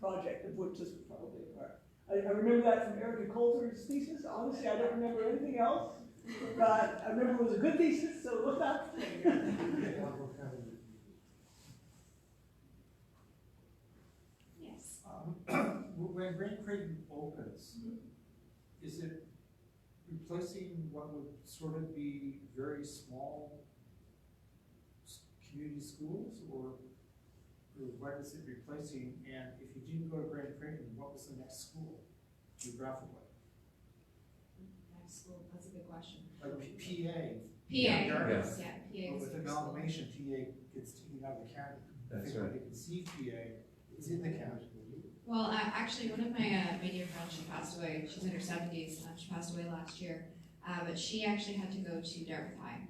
project of which this was probably a part. I remember that from Erica Coulter's thesis. Honestly, I don't remember anything else. But I remember it was a good thesis, so look up. Yes. When Graham Creighton opens, is it replacing what would sort of be very small community schools, or what is it replacing? And if you didn't go to Graham Creighton, what was the next school geographically? Next school, that's a good question. Like PA. Yes. Yeah, PA. But was with the first amalgamation, PA gets taken out of the county. I think when they conceived PA, it's in the county. Well, actually, one of my dear friends, she passed away. She's in her 70s. She passed away last year. But she actually had to go to Dartmouth High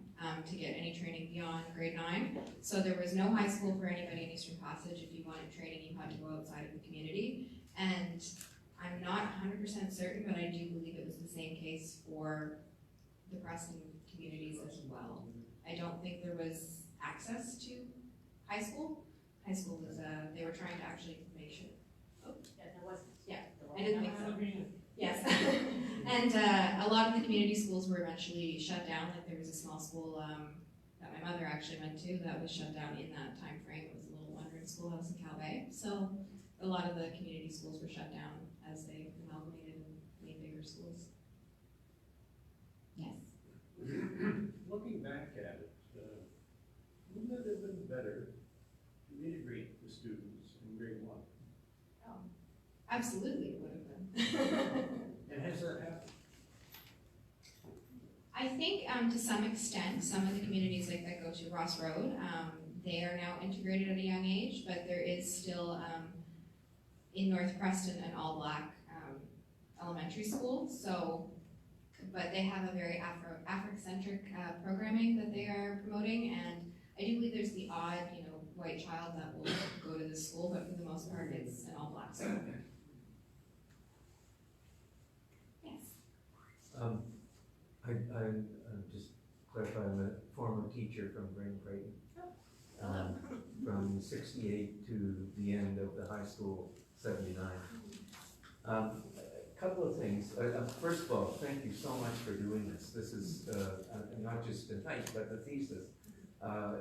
to get any training beyond grade 9. So there was no high school for anybody in Eastern Passage. If you wanted training, you had to go outside of the community. And I'm not 100% certain, but I do believe it was the same case for the Preston communities as well. I don't think there was access to high school. High school was, they were trying to actually make sure. Yeah, there wasn't. Yeah, There I didn't think so. Yes. And a lot of the community schools were eventually shut down. Like there was a small school that my mother actually went to that was shut down in that time frame. It was a little one-room schoolhouse in Calais. So a lot of the community schools were shut down as they amalgamated and made bigger schools. Yes? Looking back at it, wouldn't it have been better to integrate the students in grade 1? Oh, absolutely it would have been. And has that happened? I think to some extent, some of the communities like that go to Ross Road, they are now integrated at a young age, but there is still in North Preston an all-black elementary school. So, but they have a very Afrocentric programming that they are promoting, and I do believe there's the odd, white child that will go to this school, but for the most part, it's an all-black school. Yes. I'm just clarifying, I'm a former teacher from Graham Creighton. From 68 to the end of the high school, 79. A couple of things. First of all, thank you so much for doing this. This is not just tonight, but the thesis.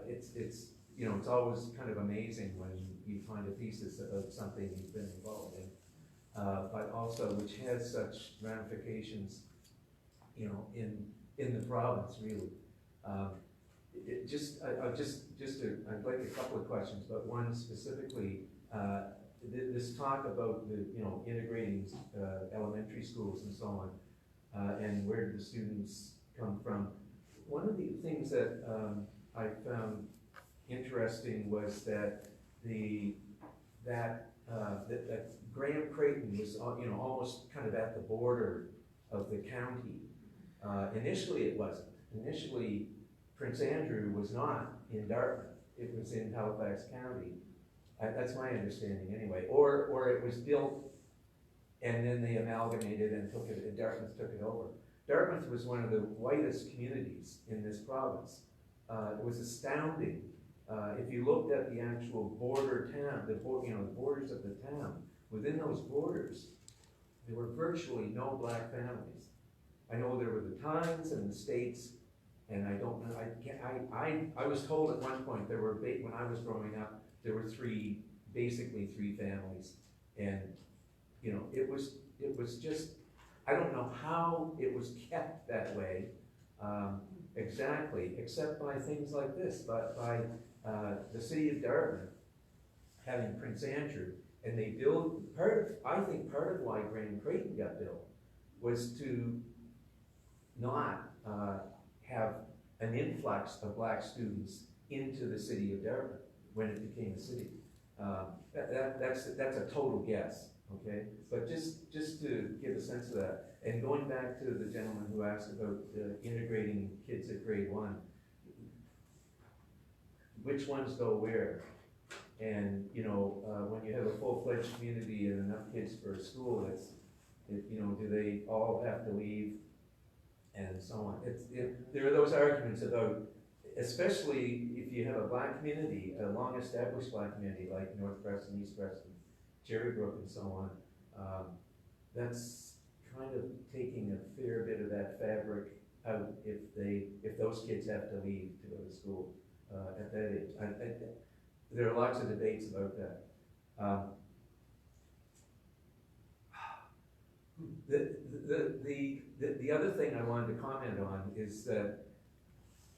It's always kind of amazing when you find a thesis of something you've been involved in, but also which has such ramifications, in the province, really. I'd like a couple of questions, but one specifically, this talk about the, integrating elementary schools and so on, and where do the students come from. One of the things that I found interesting was that that Graham Creighton was, almost kind of at the border of the county. Initially, it wasn't. Initially, Prince Andrew was not in Dartmouth. It was in Halifax County. That's my understanding anyway. Or it was built and then they amalgamated and Dartmouth took it over. Dartmouth was one of the whitest communities in this province. It was astounding. If you looked at the actual border town, the borders of the town, within those borders, there were virtually no black families. I know there were the Times and the States, and I don't know, I was told at one point there were, when I was growing up, there were basically three families. And, it was just, I don't know how it was kept that way, exactly, except by things like this, but by the city of Dartmouth having Prince Andrew, and they built, I think part of why Graham Creighton got built was to not have an influx of black students into the city of Dartmouth when it became a city. That's a total guess, okay? But just to give a sense of that, and going back to the gentleman who asked about integrating kids at grade 1, which ones go where? And when you have a full-fledged community and enough kids for a school, do they all have to leave? And so on. There are those arguments about, especially if you have a black community, a long-established black community like North Preston, East Preston, Cherry Brook, and so on. That's kind of taking a fair bit of that fabric out if those kids have to leave to go to school at that age. There are lots of debates about that. The other thing I wanted to comment on is that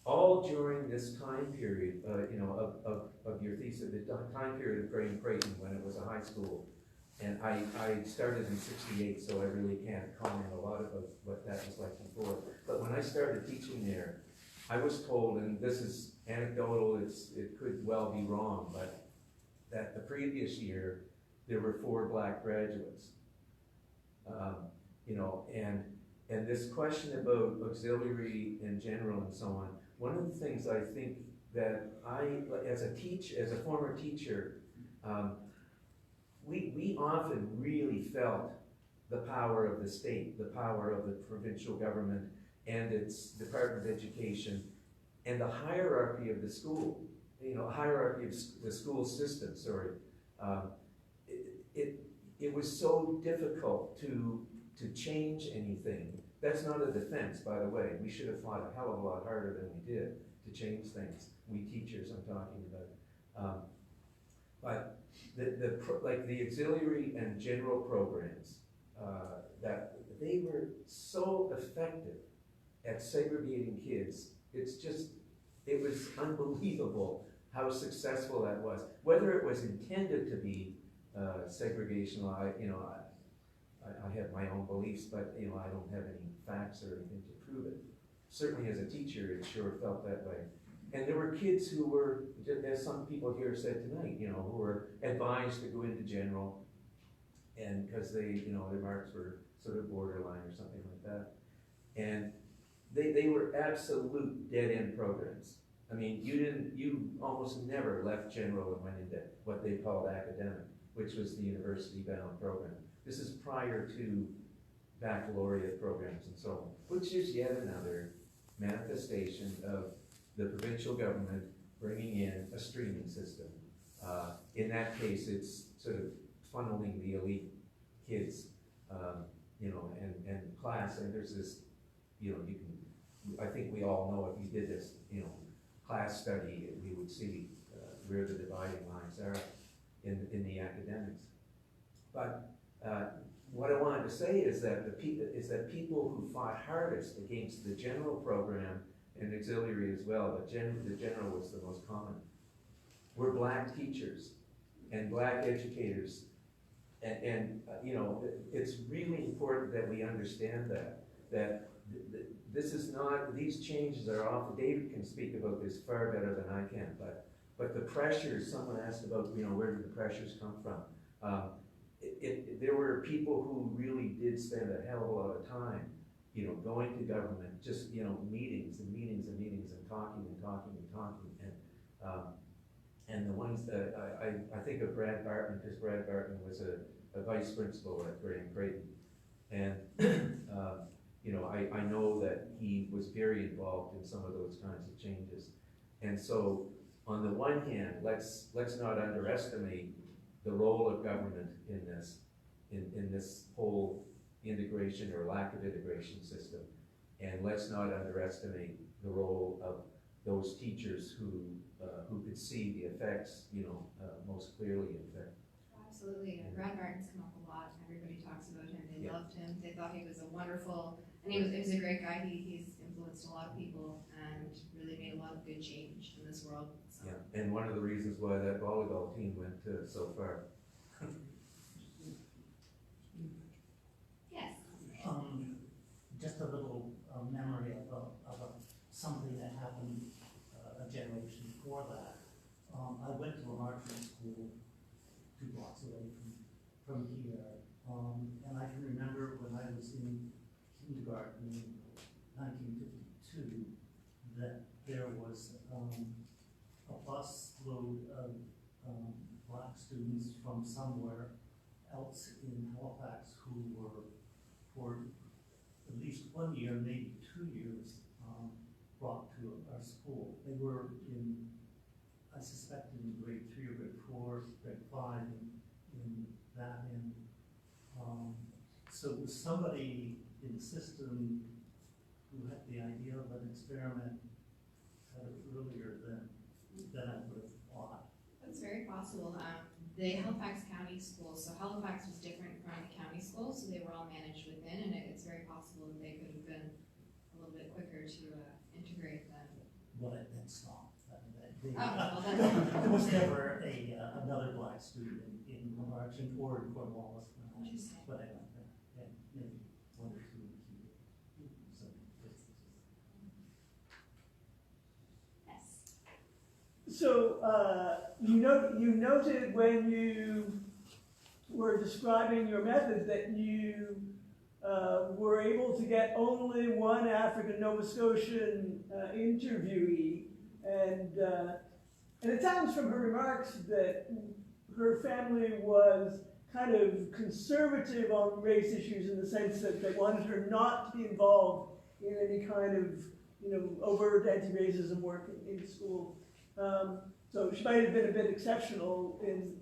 all during this time period, of your thesis, the time period of Graham Creighton when it was a high school, and I started in '68, so I really can't comment a lot about what that was like before. But when I started teaching there, I was told, and this is anecdotal, it could well be wrong, but that the previous year there were 4 black graduates. And this question about auxiliary in general and so on, one of the things I think that as a former teacher, we often really felt the power of the state, the power of the provincial government and its Department of Education, and the hierarchy of the school, hierarchy of the school system, sorry. It was so difficult to change anything That's not a defense, by the way. We should have fought a hell of a lot harder than we did to change things. We teachers, I'm talking about. But like the auxiliary and general programs, that they were so effective at segregating kids. It was unbelievable how successful that was. Whether it was intended to be segregational, I have my own beliefs, but I don't have any facts or anything to prove it. Certainly as a teacher, it sure felt that way. And there were kids who were, as some people here said tonight, who were advised to go into general, and because their marks were sort of borderline or something like that. And they were absolute dead-end programs. I mean, you almost never left general and went into what they called academic, which was the university-bound program. This is prior to baccalaureate programs and so on, which is yet another manifestation of the provincial government bringing in a streaming system. In that case, it's sort of funneling the elite kids, and class, and there's this, I think we all know if you did this, class study, we would see where the dividing lines are in the academics. But what I wanted to say is that people who fought hardest against the general program and auxiliary as well, but the general was the most common, were black teachers and black educators. And it's really important that we understand that this is not, these changes are often, David can speak about this far better than I can, but the pressures, someone asked about, where did the pressures come from? There were people who really did spend a hell of a lot of time, going to government, just, meetings and meetings and meetings and talking and talking and talking. And the ones that, I think of Brad Barton, because Brad Barton was a vice principal at Graham Creighton. And, I know that he was very involved in some of those kinds of changes. And so, on the one hand, let's not underestimate the role of government in this whole integration or lack of integration system. And let's not underestimate the role of those teachers who could see the effects, most clearly in fact. Absolutely. Brad Barton's come up a lot. Everybody talks about him. They loved him. They thought he was a wonderful, and he was a great guy. He's influenced a lot of people and really made a lot of good change in this world. So. Yeah, and one of the reasons why that volleyball team went so far. Yes. Just a little memory of something that happened a generation before that. I went to a marching school 2 blocks away from here, and I can remember when I was in kindergarten in 1952 that there was a bus load of black students from somewhere else in Halifax who were, for at least 1 year, maybe 2 years, brought to our school. They were in, I suspect, in grade 3 or grade 4, grade 5, in that end. So it was somebody in the system who had the idea of an experiment earlier than I would have thought. That's very possible. The Halifax County schools, so Halifax was different from the county schools, so they were all managed within, and it's very possible that they could have been a little bit quicker to integrate them. Well, that's not. Well, there was never another black student in Marching or in Cornwallis. Interesting. But I went there, and maybe 1 or 2 in some places. Yes. So, you noted when you were describing your method that you were able to get only one African Nova Scotian interviewee, and it sounds from her remarks that her family was kind of conservative on race issues in the sense that they wanted her not to be involved in any kind of overt anti-racism work in school. So she might have been a bit exceptional in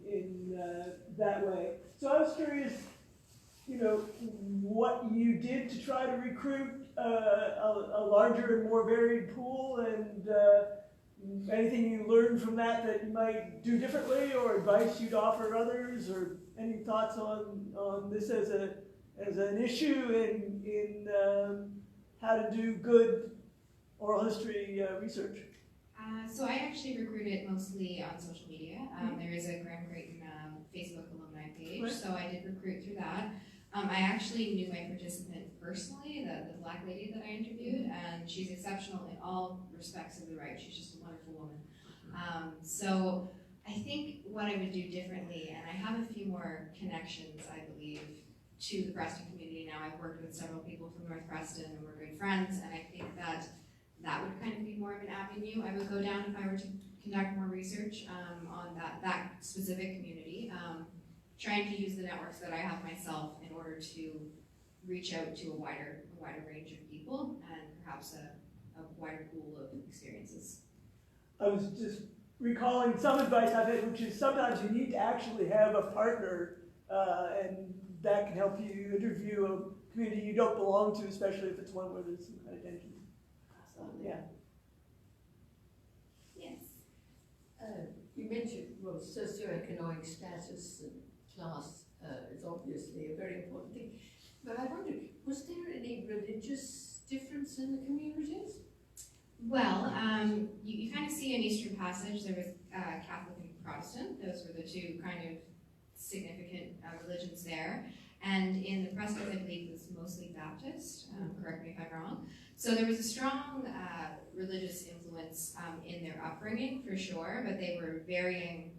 that way. So I was curious, what you did to try to recruit a larger and more varied pool, and anything you learned from that you might do differently, or advice you'd offer others, or any thoughts on this as an issue in how to do good oral history research? So I actually recruited mostly on social media. There is a Graham Creighton Facebook alumni page, Right. so I did recruit through that. I actually knew my participant personally, the black lady that I interviewed, and she's exceptional in all respects of the right. She's just a wonderful woman. So I think what I would do differently, and I have a few more connections, I believe, to the Preston community now. I've worked with several people from North Preston, and we're good friends, and I think that would kind of be more of an avenue I would go down if I were to conduct more research on that specific community. Trying to use the networks that I have myself in order to reach out to a wider range of people and perhaps a wider pool of experiences. I was just recalling some advice I've had, which is sometimes you need to actually have a partner, and that can help you interview a community you don't belong to, especially if it's one where there's some kind of tension. Yeah. Yes. You mentioned, well, socio-economic status and class is obviously a very important thing. But I wondered, was there any religious difference in the communities? Well, you kind of see in Eastern Passage, there was Catholic and Protestant. Those were the two kind of significant religions there. And in the Preston, I believe, it was mostly Baptist, correct me if I'm wrong. So there was a strong religious influence in their upbringing, for sure, but they were varying,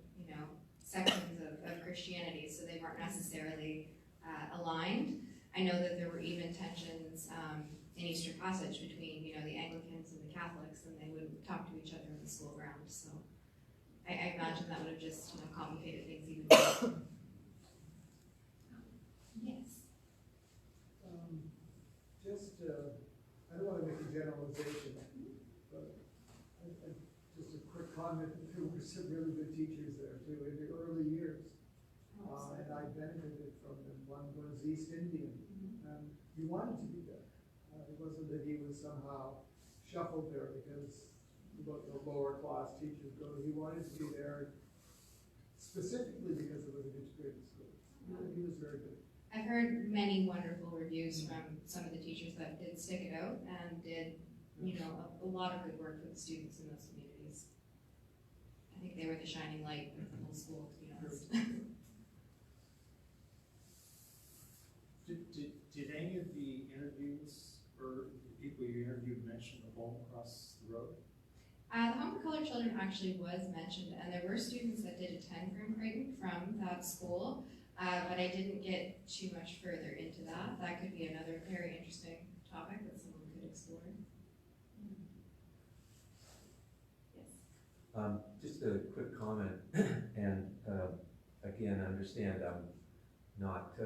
sections of Christianity, so they weren't necessarily aligned. I know that there were even tensions in Eastern Passage between, the Anglicans and the Catholics, and they wouldn't talk to each other in the school ground. So I imagine that would have just, complicated things even more. Yes. I don't want to make a generalization, but just a quick comment. There were some really good teachers there too in the early years, and I benefited from them. One was East Indian, and he wanted to be there. It wasn't that he was somehow shuffled there because the lower class teachers go. He wanted to be there specifically because it was an integrated school. He was very good. I've heard many wonderful reviews from some of the teachers that did stick it out and did, a lot of good work with the students in those communities. I think they were the shining light of the whole school, to be honest. Did any of the interviews or the people you interviewed mention the home across the road? The Home for Colored Children actually was mentioned, and there were students that did attend Graham Creighton from that school. But I didn't get too much further into that. That could be another very interesting topic that someone could explore. Yes. Just a quick comment, and again, understand I'm not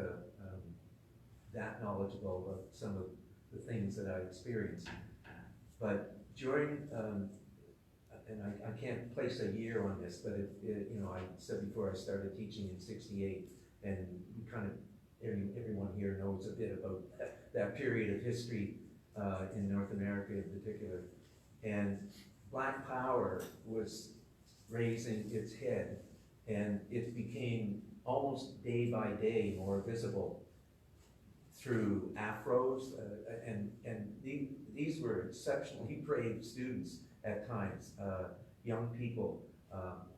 that knowledgeable of some of the things that I experienced. But during, and I can't place a year on this, but I said before I started teaching in '68. And kind of everyone here knows a bit about that period of history in North America in particular. And Black Power was raising its head, and it became almost day by day more visible through afros, and these were exceptionally brave students at times, young people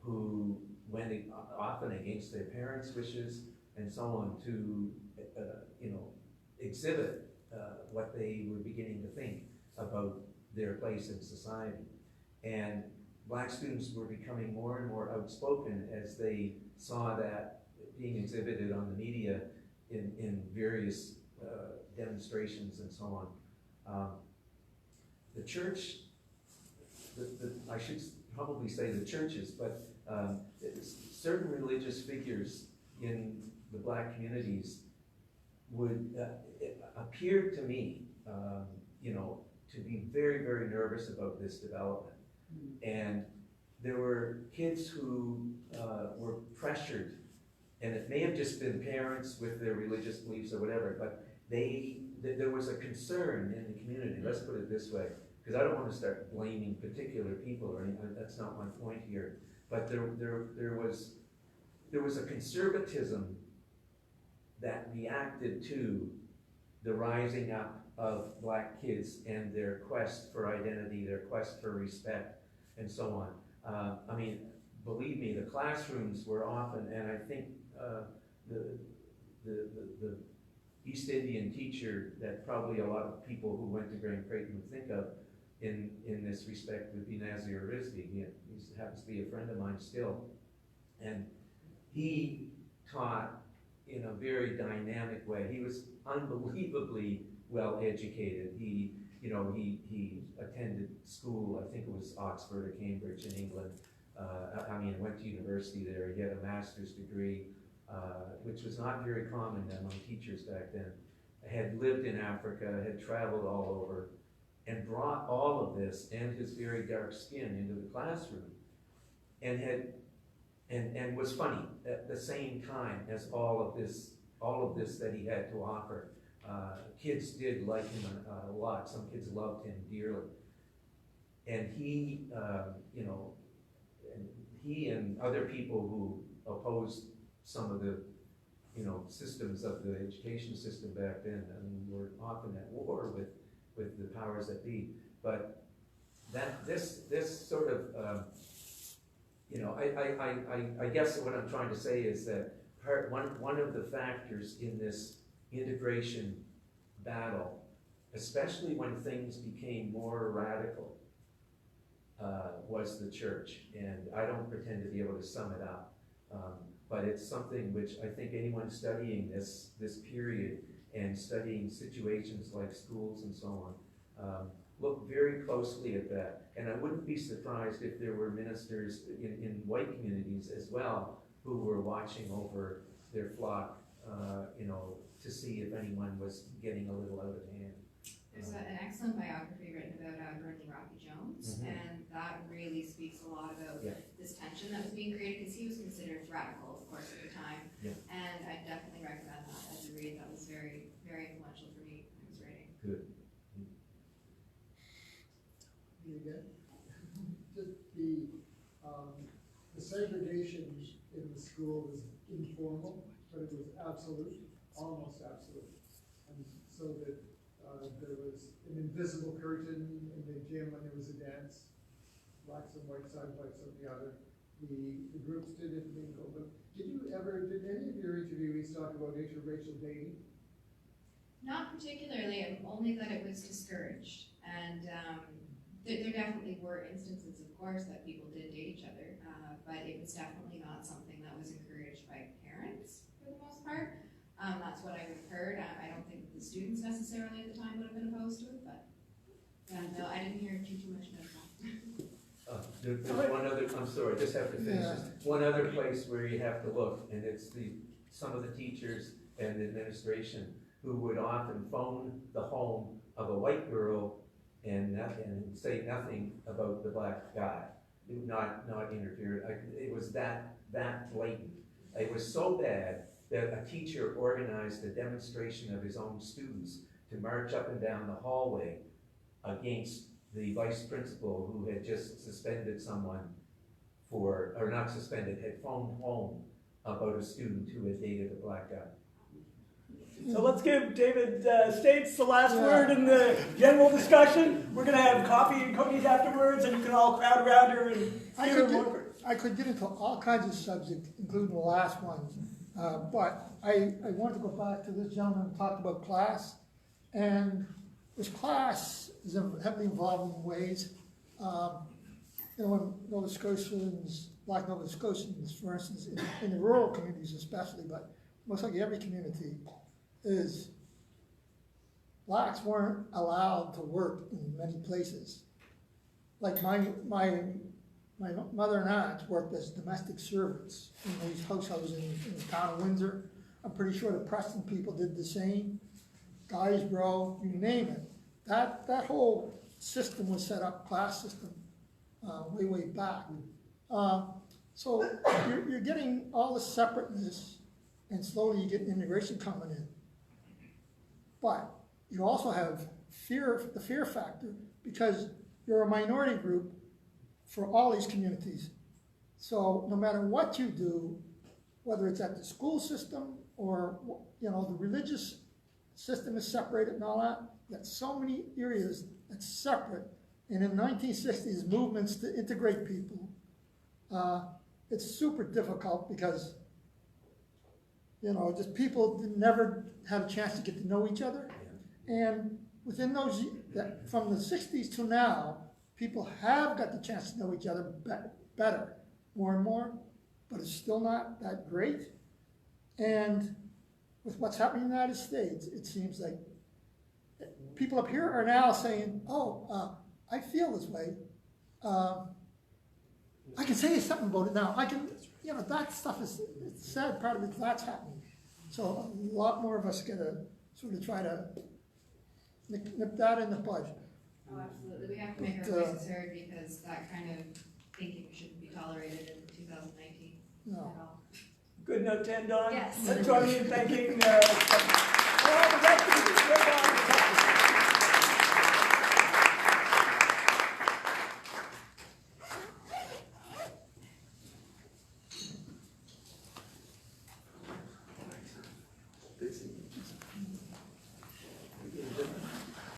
who went often against their parents' wishes and so on to, exhibit what they were beginning to think about their place in society. And Black students were becoming more and more outspoken as they saw that being exhibited on the media in various demonstrations and so on. The church, I should probably say the churches, but certain religious figures in the Black communities would appear to me, to be very, very nervous about this development. And there were kids who were pressured and it may have just been parents with their religious beliefs or whatever, but there was a concern in the community, let's put it this way, because I don't want to start blaming particular people or anything, that's not my point here, but there was a conservatism that reacted to the rising up of black kids and their quest for identity, their quest for respect, and so on. I mean, believe me, the classrooms were often, and I think the East Indian teacher that probably a lot of people who went to Graham Creighton would think of in this respect would be Nazir Rizvi. He happens to be a friend of mine still. And he taught in a very dynamic way. He was unbelievably well educated. He attended school, I think it was Oxford or Cambridge in England. Went to university there. He had a master's degree, which was not very common among teachers back then. Had lived in Africa, had traveled all over, and brought all of this and his very dark skin into the classroom, and was funny at the same time as all of this that he had to offer. Kids did like him a lot. Some kids loved him dearly, and he and other people who opposed some of the systems of the education system back then, were often at war with the powers that be. But this sort of I guess what I'm trying to say is that one of the factors in this integration battle, especially when things became more radical, was the church. And I don't pretend to be able to sum it up, but it's something which I think anyone studying this period and studying situations like schools and so on, look very closely at that. And I wouldn't be surprised if there were ministers in white communities as well who were watching over their flock, to see if anyone was getting a little out of hand. There's an excellent biography written about Burnley Rocky Jones, and that really speaks a lot about this tension that was being created, because he was considered radical, of course, at the time. And I definitely recommend that as a read. That was very, very influential for me when I was writing. Good. Me again? Just the segregation in the school was informal, but it was absolute, almost absolute. And so that there was an invisible curtain in the gym when there was a dance, blacks on one side, whites on the other. The groups didn't mingle. But did any of your interviewees talk about interracial dating? Not particularly, only that it was discouraged. And there definitely were instances, of course, that people did date each other, but it was definitely not something that was encouraged by parents for the most part. That's what I would have heard. I don't think the students necessarily at the time would have been opposed to it, but no, I didn't hear too much about that. There's one other, I'm sorry, I just have to finish this. One other place where you have to look, and it's some of the teachers and the administration who would often phone the home of a white girl and say nothing about the black guy, not interfere. It was that blatant. It was so bad that a teacher organized a demonstration of his own students to march up and down the hallway against the vice principal who had just suspended someone or not suspended, had phoned home about a student who had dated a black guy. So let's give David States the last word in the general discussion. We're going to have coffee and cookies afterwards, and you can all crowd around her and hear more. I could get into all kinds of subjects, including the last one, but I want to go back to this gentleman who talked about class, and this class is heavily involved in ways. When Nova Scotians, like Nova Scotians, for instance, in the rural communities especially, but most like every community, is blacks weren't allowed to work in many places. Like my mother and aunt worked as domestic servants in these houses in the town of Windsor. I'm pretty sure the Preston people did the same. Guysborough, you name it. That whole system was set up, class system, way back. So you're getting all the separateness and slowly you get integration coming in. But you also have the fear factor, because you're a minority group for all these communities. So no matter what you do, whether it's at the school system or, you know, the religious system is separated and all that, you got so many areas that's separate. And in the 1960s, movements to integrate people, it's super difficult because, you know, just people never had a chance to get to know each other. And within those, from the 60s to now, people have got the chance to know each other better, more and more, but it's still not that great. And with what's happening in the United States, it seems like people up here are now saying, oh, I feel this way. I can say something about it now. I can, you know, that stuff is, it's sad part of it, that's happening. So a lot more of us gotta sort of try to nip that in the bud. Oh, absolutely. We have to make our voices heard, because that kind of thinking shouldn't be tolerated in 2019 No. at all. Good note to end on. Yes. Let's join me in thanking all the rest of the